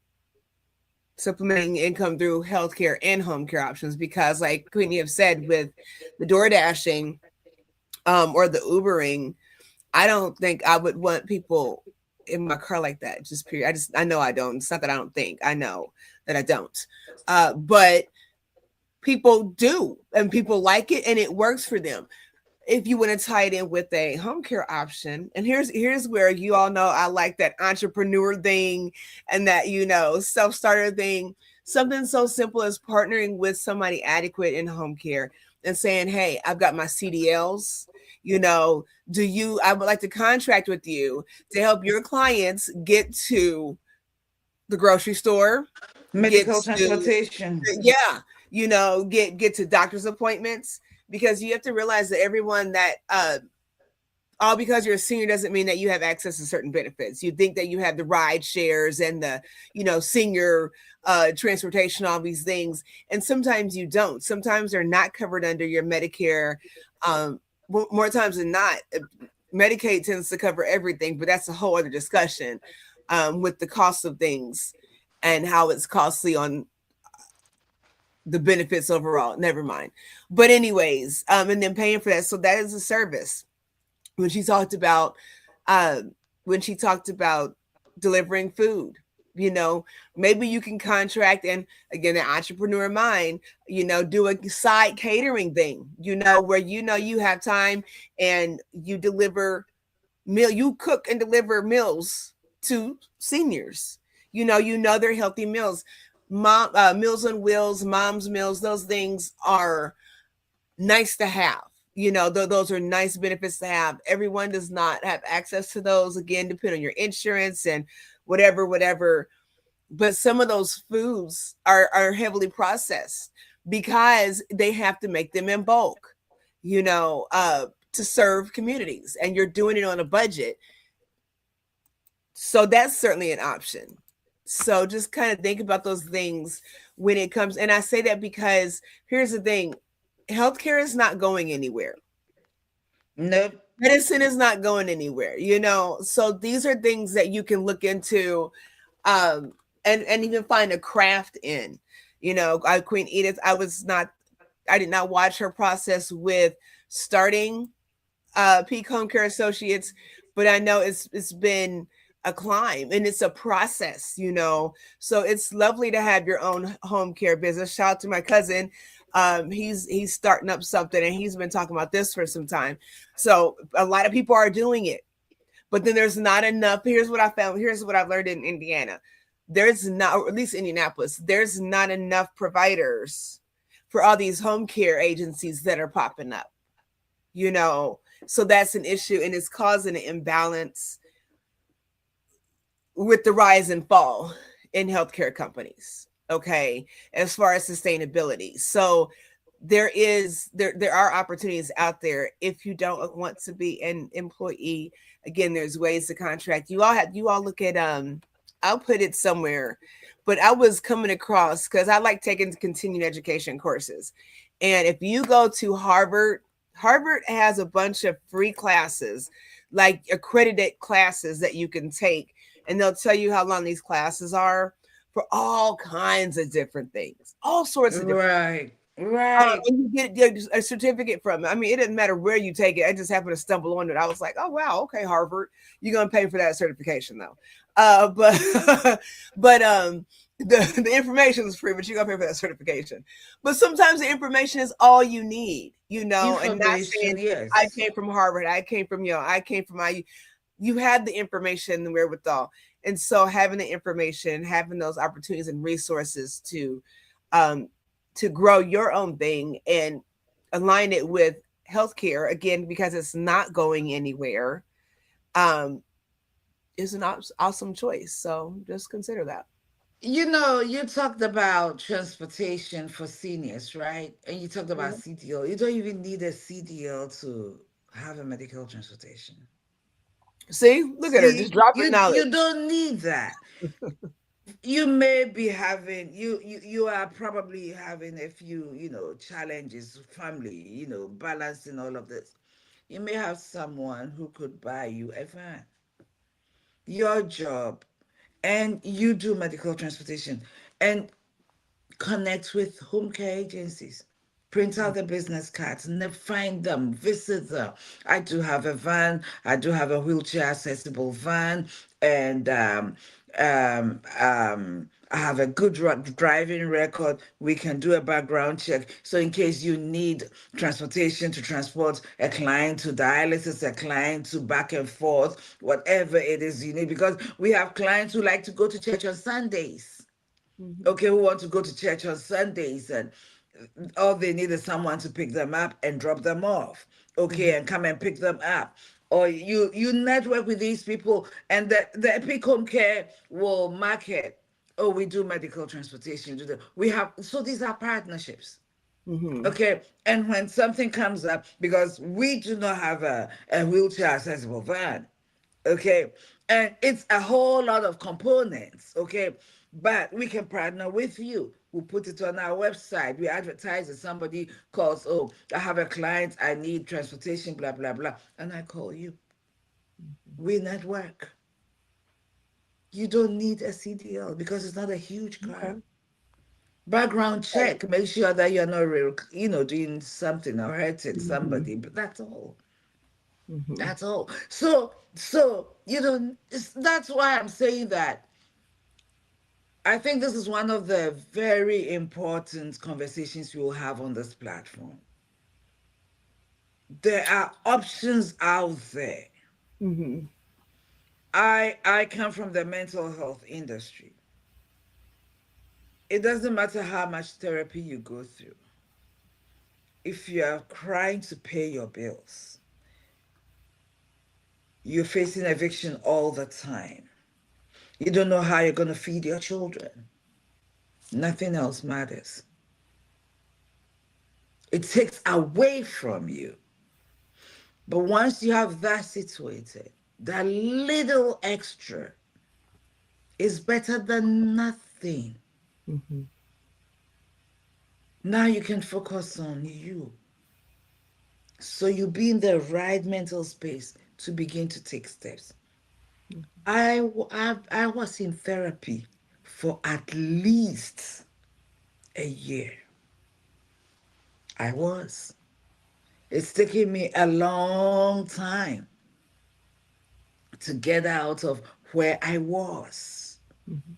supplementing income through healthcare and home care options, because like Queenie have said, with the door dashing or the Ubering, I don't think I would want people in my car like that. Just period. I know I don't. It's not that I don't think. I know that I don't. But people do, and people like it, and it works for them. If you want to tie it in with a home care option, and here's where you all know I like that entrepreneur thing and that self-starter thing. Something so simple as partnering with somebody adequate in home care and saying, hey, I've got my CDLs, I would like to contract with you to help your clients get to the grocery store, get Medical to, transportation. yeah, get to doctor's appointments, because you have to realize that everyone that all because you're a senior doesn't mean that you have access to certain benefits. You think that you have the ride shares and the senior transportation, all these things, and sometimes you don't. Sometimes they're not covered under your Medicare. More times than not, Medicaid tends to cover everything, but that's a whole other discussion with the cost of things and how it's costly on the benefits overall. Never mind. But anyways, and then paying for that. So that is a service. When she talked about uh delivering food, maybe you can contract, and again, an entrepreneur mind, do a side catering thing, where you have time and you deliver you cook and deliver meals to seniors. They're healthy meals. Meals on Wheels, Mom's Meals, those things are nice to have. Those are nice benefits to have. Everyone does not have access to those. Again, depend on your insurance and whatever. But some of those foods are heavily processed because they have to make them in bulk, to serve communities, and you're doing it on a budget. So that's certainly an option. So just kind of think about those things when it comes. And I say that because here's the thing: healthcare is not going anywhere. Nope. Medicine is not going anywhere, So these are things that you can look into, and even find a craft in. Queen Edith, I did not watch her process with starting Peak Home Care Associates, but I know it's been a climb and it's a process, So it's lovely to have your own home care business. Shout out to my cousin. He's starting up something, and he's been talking about this for some time. So a lot of people are doing it, but then there's not enough. Here's what I found. Here's what I've learned in Indiana. There's not, or at least Indianapolis, there's not enough providers for all these home care agencies that are popping up, So that's an issue, and it's causing an imbalance with the rise and fall in healthcare companies. Okay, as far as sustainability. So there are opportunities out there if you don't want to be an employee. Again, there's ways to contract. You all look at I'll put it somewhere, but I was coming across, because I like taking continuing education courses. And if you go to Harvard has a bunch of free classes, like accredited classes that you can take, and they'll tell you how long these classes are for all kinds of different things, all sorts of different. Right. And you get a certificate from it. I mean, it doesn't matter where you take it. I just happened to stumble on it. I was like, oh wow, okay, Harvard, you're gonna pay for that certification though. But the information is free, but you're gonna pay for that certification. But sometimes the information is all you need, and not Information, saying I yes. came from Harvard, I came from I came from IU. You had the information and the wherewithal. And so having the information, having those opportunities and resources um, to grow your own thing and align it with healthcare, again, because it's not going anywhere, um, is an awesome choice. So just consider that. You talked about transportation for seniors, right? And you talked about Mhm. CDL. You don't even need a CDL to have a medical transportation. See, look at her, just See, dropping you knowledge. don't need that. You may be having you are probably having a few, challenges, family, balancing all of this. You may have someone who could buy you a van. Your job, and you do medical transportation, and connect with home care agencies. Print out the business cards and then find them, visit them. I do have a van. I do have a wheelchair accessible van, and I have a good driving record. We can do a background check. So in case you need transportation to transport a client to dialysis, a client to back and forth, whatever it is you need, because we have clients who like to go to church on Sundays. Mhm. Okay, who want to go to church on Sundays, and all they need is someone to pick them up and drop them off. Mhm. Okay, and come and pick them up. Or you network with these people, and the Epic Home Care will market. Oh, we do medical transportation. We have, so these are partnerships. Mhm. Okay, and when something comes up, because we do not have a wheelchair accessible van, okay, and it's a whole lot of components, okay, but we can partner with you. We'll put it on our website. We advertise it. Somebody calls, oh, I have a client, I need transportation, blah blah blah, and I call you. We network. You don't need a CDL because it's not a huge car. Okay. Background check, make sure that you're not real, doing something or hurting Mhm. somebody, but that's all. Mhm. That's all. So that's why I'm saying that I think this is one of the very important conversations we will have on this platform. There are options out there. Mhm. I come from the mental health industry. It doesn't matter how much therapy you go through. If you are trying to pay your bills, you're facing eviction all the time. You don't know how you're going to feed your children. Nothing else matters. It takes away from you. But once you have that situated, that little extra is better than nothing. Mm-hmm. Now you can focus on you. So you be in the right mental space to begin to take steps. I was in therapy for at least a year. I was. It's taken me a long time to get out of where I was Mm-hmm.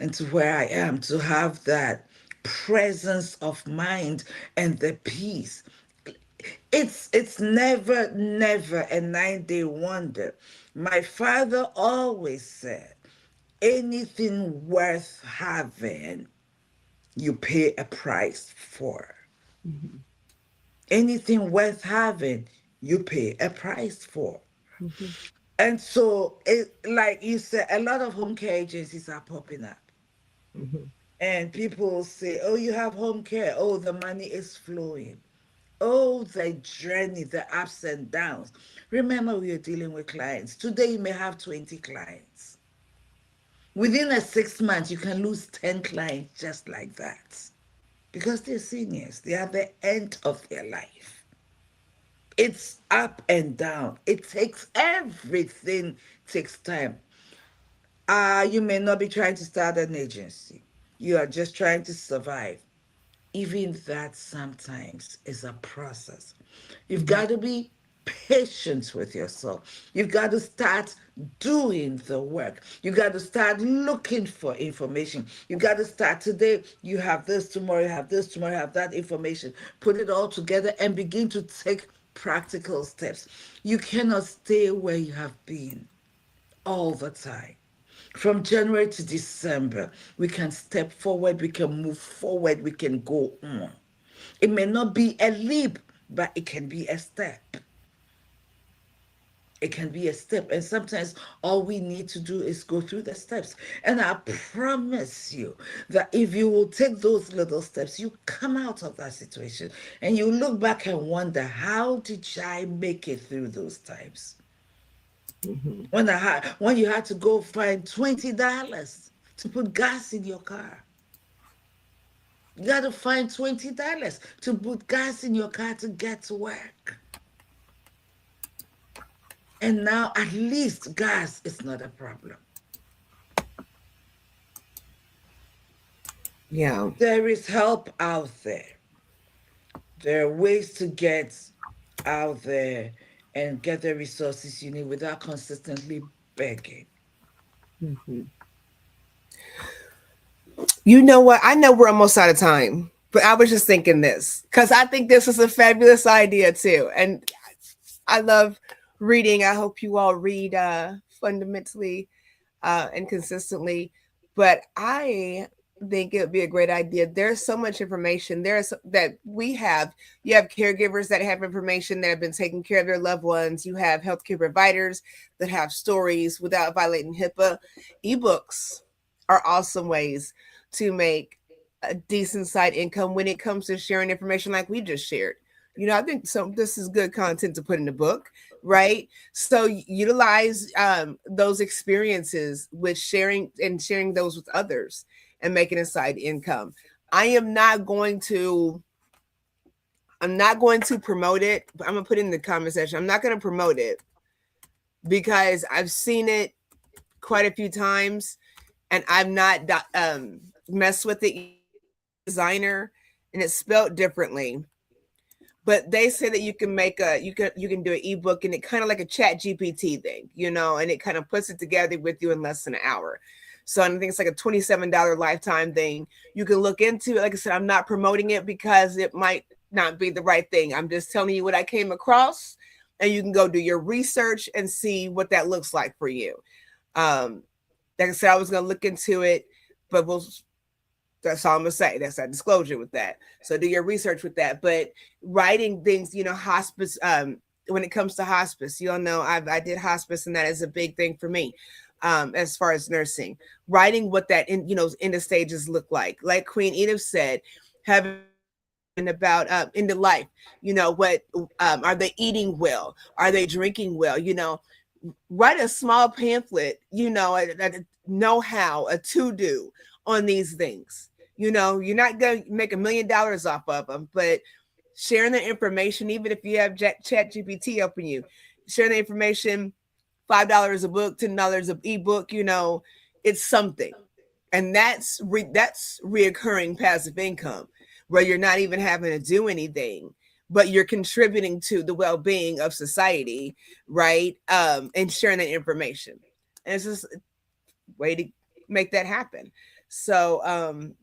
and to where I am, to have that presence of mind and the peace. It's never a 9-day wonder. My father always said, anything worth having, you pay a price for. Mm-hmm. Anything worth having, you pay a price for. Mm-hmm. And so, like you said, a lot of home care agencies are popping up. Mm-hmm. And people say, oh, you have home care. Oh, the money is flowing. Oh, the journey, the ups and downs. Remember, we are dealing with clients. Today, you may have 20 clients. Within a 6 months, you can lose 10 clients just like that because they're seniors. They are at the end of their life. It's up and down. It takes everything, takes time. You may not be trying to start an agency. You are just trying to survive. Even that sometimes is a process. You've Mm-hmm. got to be patient with yourself. You've got to start doing the work. You got to start looking for information. You got to start today. You have this, tomorrow you have this, tomorrow you have that information. Put it all together and begin to take practical steps. You cannot stay where you have been all the time. From January to December, we can step forward, we can move forward, we can go on. It may not be a leap, but it can be a step. It can be a step. And sometimes all we need to do is go through the steps. And I promise you that if you will take those little steps, you come out of that situation and you look back and wonder, how did I make it through those times? Mm-hmm. When you had to go find $20 to put gas in your car. You got to find $20 to put gas in your car to get to work. And now at least gas is not a problem. Yeah. There is help out there. There are ways to get out there and get the resources you need without consistently begging. Mm-hmm. You know what? I know we're almost out of time, but I was just thinking this because I think this is a fabulous idea too. And I love reading. I hope you all read fundamentally and consistently. But I think it would be a great idea. There's so much information there's that we have. You have caregivers that have information that have been taking care of their loved ones. You have healthcare providers that have stories without violating HIPAA. Ebooks are awesome ways to make a decent side income when it comes to sharing information like we just shared. I think this is good content to put in the book, right? So utilize those experiences with sharing those with others and making a side income. I am not going to I'm not going to promote it, but I'm gonna put it in the comment section. I'm not gonna promote it because I've seen it quite a few times and I've not messed with the designer and it's spelled differently. But they say that you can do an ebook and it kind of like a chat GPT thing, and it kind of puts it together with you in less than an hour. So I think it's like a $27 lifetime thing. You can look into it. Like I said, I'm not promoting it because it might not be the right thing. I'm just telling you what I came across and you can go do your research and see what that looks like for you. Like I said, I was going to look into it, but that's all I'm gonna say. That's that disclosure with that. So do your research with that. But writing things, hospice. When it comes to hospice, you all know I did hospice, and that is a big thing for me. As far as nursing, writing what that in the stages look like Queen Edith said, having about in the life, what are they eating well? Are they drinking well? Write a small pamphlet, a know-how, a to-do on these things. You're not going to make $1 million off of them, but sharing the information, even if you have Chat GPT open you, sharing the information, $5 a book, $10 an ebook, it's something. And that's reoccurring passive income, where you're not even having to do anything, but you're contributing to the well-being of society, right? And sharing that information. And it's just a way to make that happen. So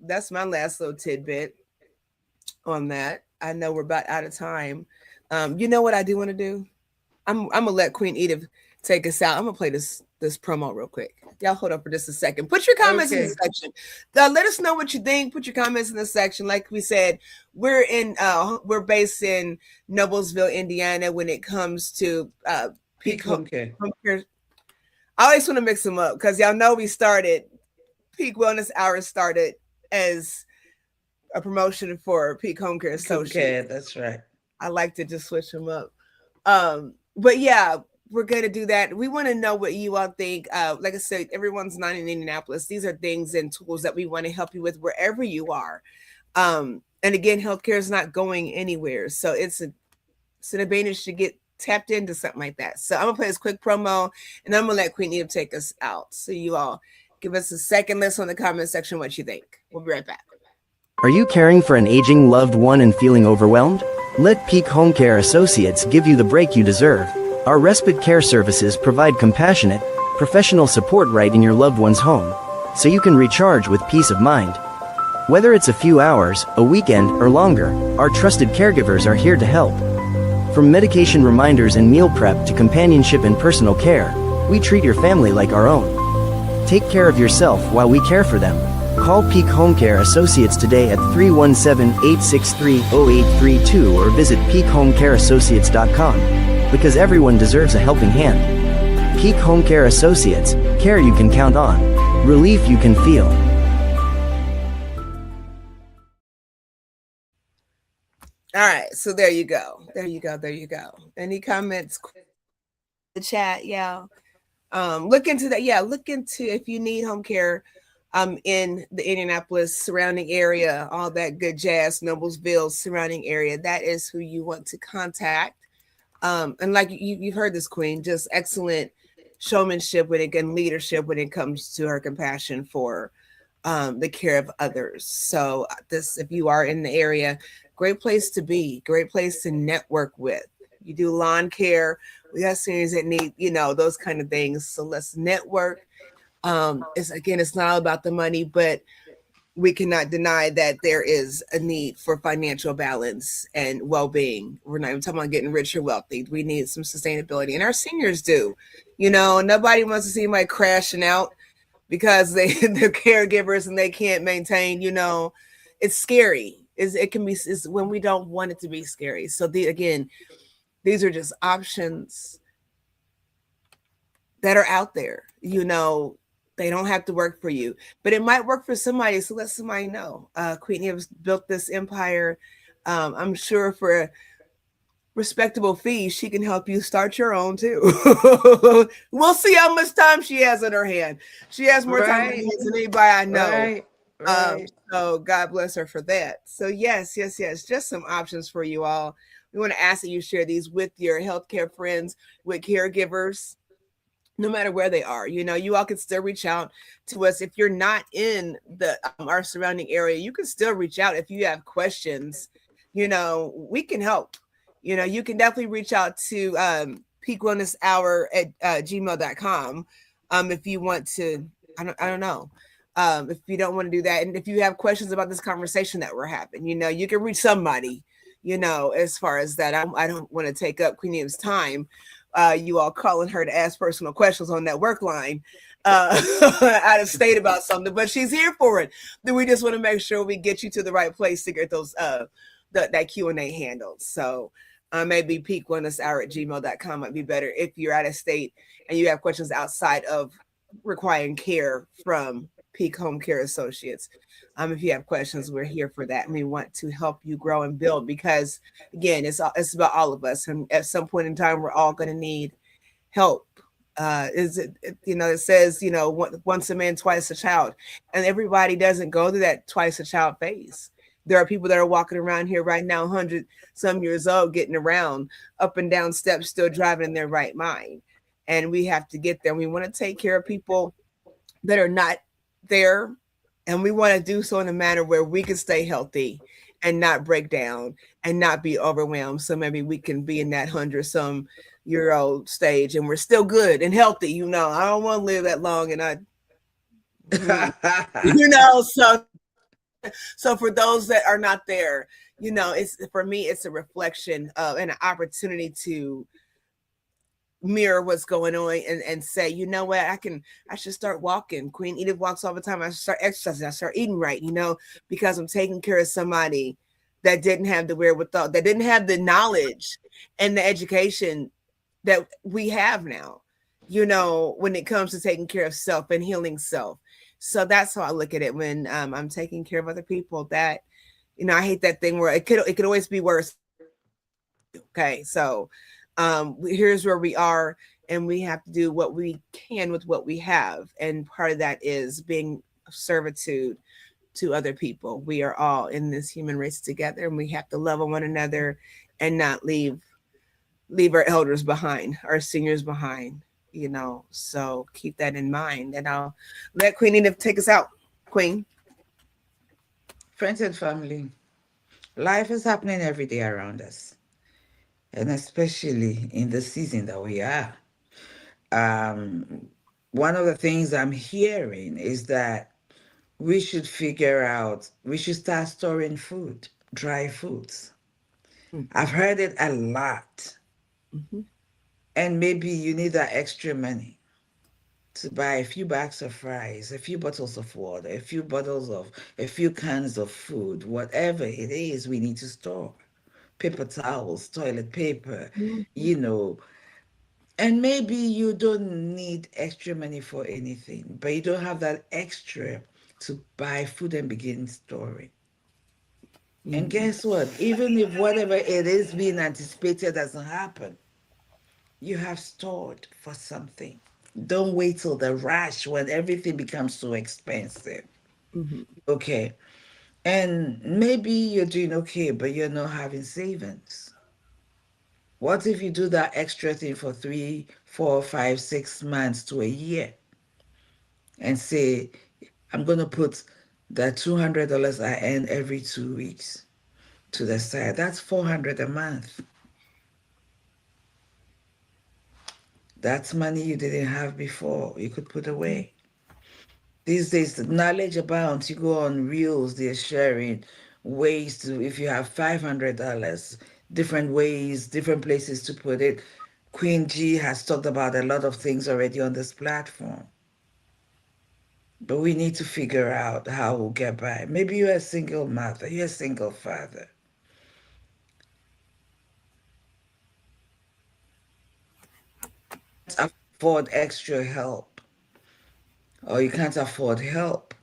that's my last little tidbit on that. I know we're about out of time. You know what I do want to do? I'm gonna let Queen Edith take us out. I'm gonna play this promo real quick. Y'all hold up for just a second. Put your comments in the section. Let us know what you think. Put your comments in the section. Like we said, we're based in Noblesville, Indiana. When it comes to Peak Home Care. I always want to mix them up because y'all know we started. Peak Wellness Hour started as a promotion for Peak Home Care Associates. That's right. I like to just switch them up. But yeah, we're going to do that. We want to know what you all think. Like I said, everyone's not in Indianapolis. These are things and tools that we want to help you with wherever you are. And again, healthcare is not going anywhere. So it's an advantage to get tapped into something like that. So I'm going to play this quick promo, and I'm going to let Queen Edith take us out. So you all give us a second. Let's on the comment section what you think. We'll be right back. Are you caring for an aging loved one and feeling overwhelmed? Let Peak Home Care Associates give you the break you deserve. Our respite care services provide compassionate, professional support right in your loved one's home, so you can recharge with peace of mind. Whether it's a few hours, a weekend, or longer, our trusted caregivers are here to help. From medication reminders and meal prep to companionship and personal care, we treat your family like our own. Take care of yourself while we care for them. Call Peak Home Care Associates today at 317-863-0832 or visit peakhomecareassociates.com, because everyone deserves a helping hand. Peak Home Care Associates, care you can count on, relief you can feel. All right, so there you go. Any comments? The chat, yeah. Look into that. Yeah, look into if you need home care in the Indianapolis surrounding area, all that good jazz, Noblesville surrounding area. That is who you want to contact. And like you've heard this, Queen, just excellent showmanship and leadership when it comes to her compassion for the care of others. So this, if you are in the area, great place to be, great place to network with. You do lawn care. We have seniors that need, those kind of things. So let's network. It's not all about the money, but we cannot deny that there is a need for financial balance and well-being. We're not even talking about getting rich or wealthy. We need some sustainability, and our seniors do. Nobody wants to see anybody crashing out because they're caregivers and they can't maintain. It's scary. It can be when we don't want it to be scary. So these are just options that are out there. They don't have to work for you, but it might work for somebody. So let somebody know. Queen has built this empire. I'm sure for a respectable fee, she can help you start your own too. We'll see how much time she has in her hand. She has more time than anybody I know. Right. So God bless her for that. So yes. Just some options for you all. We want to ask that you share these with your healthcare friends, with caregivers, no matter where they are. You all can still reach out to us. If you're not in our surrounding area, you can still reach out if you have questions. We can help. You can definitely reach out to peakwellnesshour@gmail.com if you want to. I don't know. If you don't want to do that, and if you have questions about this conversation that we're having, you can reach somebody. as far as that. I don't want to take up Queen Eve's time. You all calling her to ask personal questions on that work line out of state about something, but she's here for it. Then we just want to make sure we get you to the right place to get those that Q&A handled. So maybe peak1hour@gmail.com might be better if you're out of state and you have questions outside of requiring care from Peak Home Care Associates. If you have questions, we're here for that, and we want to help you grow and build, because again, it's about all of us, and at some point in time, we're all going to need help. It says, once a man, twice a child, and everybody doesn't go through that twice a child phase. There are people that are walking around here right now, 100 some years old, getting around up and down steps, still driving in their right mind. And we have to get there. We want to take care of people that are not there, and we want to do so in a manner where we can stay healthy and not break down and not be overwhelmed. So maybe we can be in that 100-some-year-old stage and we're still good and healthy. I don't want to live that long, and so for those that are not there, it's, for me, it's a reflection of and an opportunity to mirror what's going on and say, what, I should start walking. Queen Edith walks all the time. I should start exercising. I start eating right, because I'm taking care of somebody that didn't have the wherewithal, that didn't have the knowledge and the education that we have now, when it comes to taking care of self and healing self. So that's how I look at it when I'm taking care of other people. That, I hate that thing where it could always be worse. Okay, so here's where we are, and we have to do what we can with what we have, and part of that is being of servitude to other people. We are all in this human race together, and we have to love one another and not leave our elders behind, our seniors behind. So keep that in mind, and I'll let Queen Edith take us out. Queen. Friends and family, life is happening every day around us, and especially in the season that we are. One of the things I'm hearing is that we should start storing food, dry foods. Mm-hmm. I've heard it a lot. Mm-hmm. And maybe you need that extra money to buy a few bags of fries, a few bottles of water, a few cans of food, whatever it is we need to store. Paper towels, toilet paper, mm-hmm. And maybe you don't need extra money for anything, but you don't have that extra to buy food and begin storing. Mm-hmm. And guess what? Even if whatever it is being anticipated doesn't happen, you have stored for something. Don't wait till the rush when everything becomes so expensive. Mm-hmm. Okay. And maybe you're doing okay, but you're not having savings. What if you do that extra thing for 3, 4, 5, 6 months to a year and say, I'm going to put that $200 I earn every 2 weeks to the side. That's $400 a month. That's money you didn't have before. You could put away. These days, the knowledge abounds. You go on Reels, they're sharing ways to, if you have $500, different ways, different places to put it. Queen G has talked about a lot of things already on this platform. But we need to figure out how we'll get by. Maybe you're a single mother, you're a single father. Afford extra help, or you can't afford help.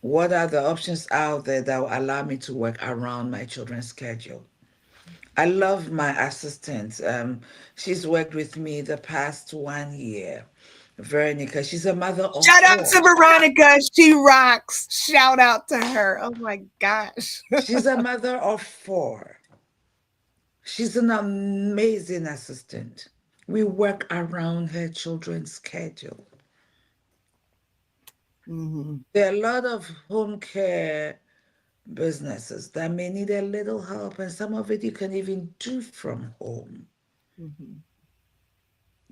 What are the options out there that will allow me to work around my children's schedule? I love my assistant. She's worked with me the past 1 year. Veronica, she's a mother of Shout 4. out to Veronica. She rocks. Shout out to her. Oh my gosh. She's a mother of 4. She's an amazing assistant. We work around her children's schedule. Mm-hmm. There are a lot of home care businesses that may need a little help, and some of it you can even do from home. Mm-hmm.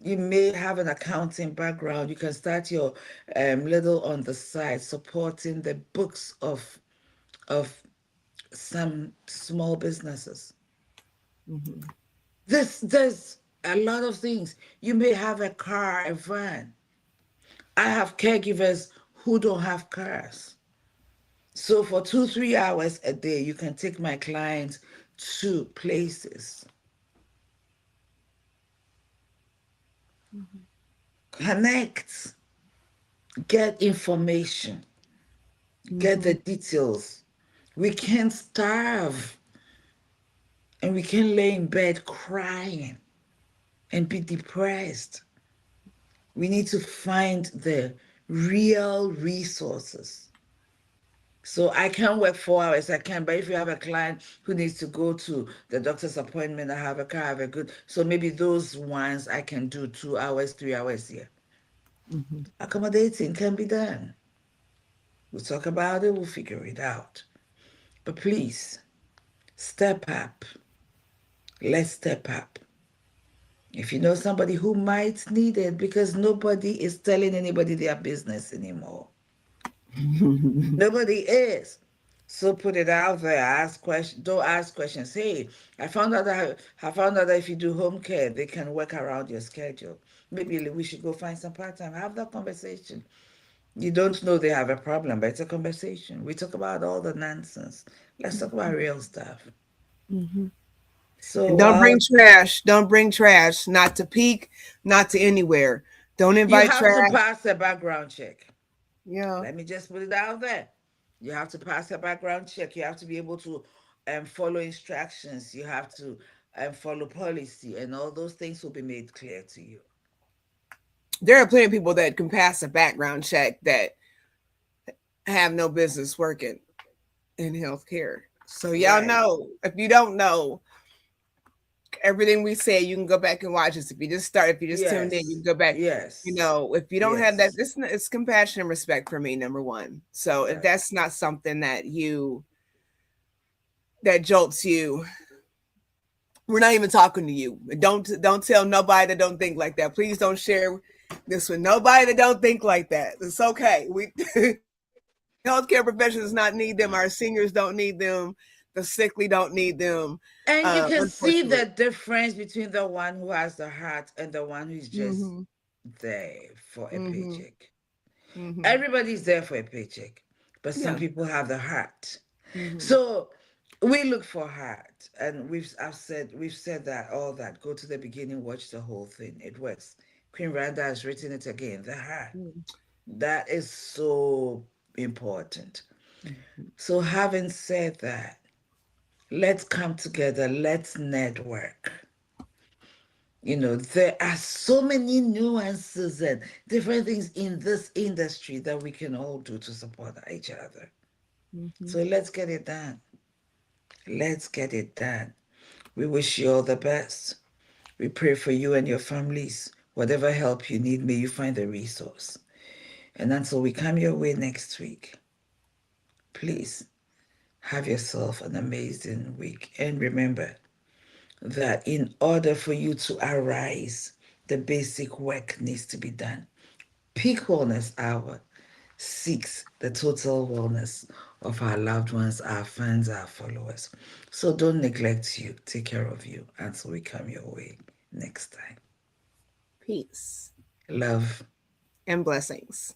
You may have an accounting background. You can start your little on the side, supporting the books of some small businesses. Mhm. There's a lot of things. You may have a car, a van. I have caregivers who don't have cars. So for 2-3 hours a day, you can take my clients to places. Connect, get information, get the details. We can't starve and we can lay in bed crying and be depressed. We need to find the real resources. So I can work 4 hours, I can, but if you have a client who needs to go to the doctor's appointment, I have a car, I have a good, so maybe those ones I can do 2 hours, 3 hours here. Mhm. Accommodating can be done. We'll talk about it, we'll figure it out. But please, step up. Let's step up. If you know somebody who might need it, because nobody is telling anybody their business anymore. Nobody is. So put it out there. Ask questions. Don't ask questions. Hey, I found out that if you do home care, they can work around your schedule. Maybe we should go find some part time. Have that conversation. You don't know they have a problem, but it's a conversation. We talk about all the nonsense. Let's talk about real stuff. Mhm. And So don't bring trash. Don't bring trash. Not to Peak, not to anywhere. Don't you invite have to trash. pass a background check. Yeah. Let me just put it out there. You have to pass a background check. You have to be able to follow instructions. You have to follow policy, and all those things will be made clear to you. There are plenty of people that can pass a background check that have no business working in healthcare. So y'all Right. know, if you don't know, everything we say, you can go back and watch this. If you just tuned in, you Yes. can go back. Yes. If you don't have that, Yes. it's compassion and respect for me, number one. So if Right. that's not something that jolts you, we're not even talking to you. Don't tell nobody that don't think like that. Please don't share this with nobody that don't think like that. It's okay. We healthcare professionals not need them. Our seniors don't need them. The sickly don't need them. And you can see Unfortunately. the difference between the one who has the heart and the one who's just Mm-hmm. there for a Mm-hmm. paycheck. Mm-hmm. Everybody's there for a paycheck, but some Yeah. people have the heart. Mm-hmm. So we look for heart, and we've said that all that. Go to the beginning, watch the whole thing. It works. Queen Randa has written it again. The heart. That is so important. Mm-hmm. So having said that, let's come together. Let's network. There are so many nuances and different things in this industry that we can all do to support each other. Mm-hmm. So let's get it done. Let's get it done. We wish you all the best. We pray for you and your families. Whatever help you need, may you find the resource. And until we come your way next week, please have yourself an amazing week. And remember that in order for you to arise, the basic work needs to be done. Peak Wellness Hour seeks the total wellness of our loved ones, our fans, our followers. So don't neglect you. Take care of you until we come your way next time. Peace Love. and blessings.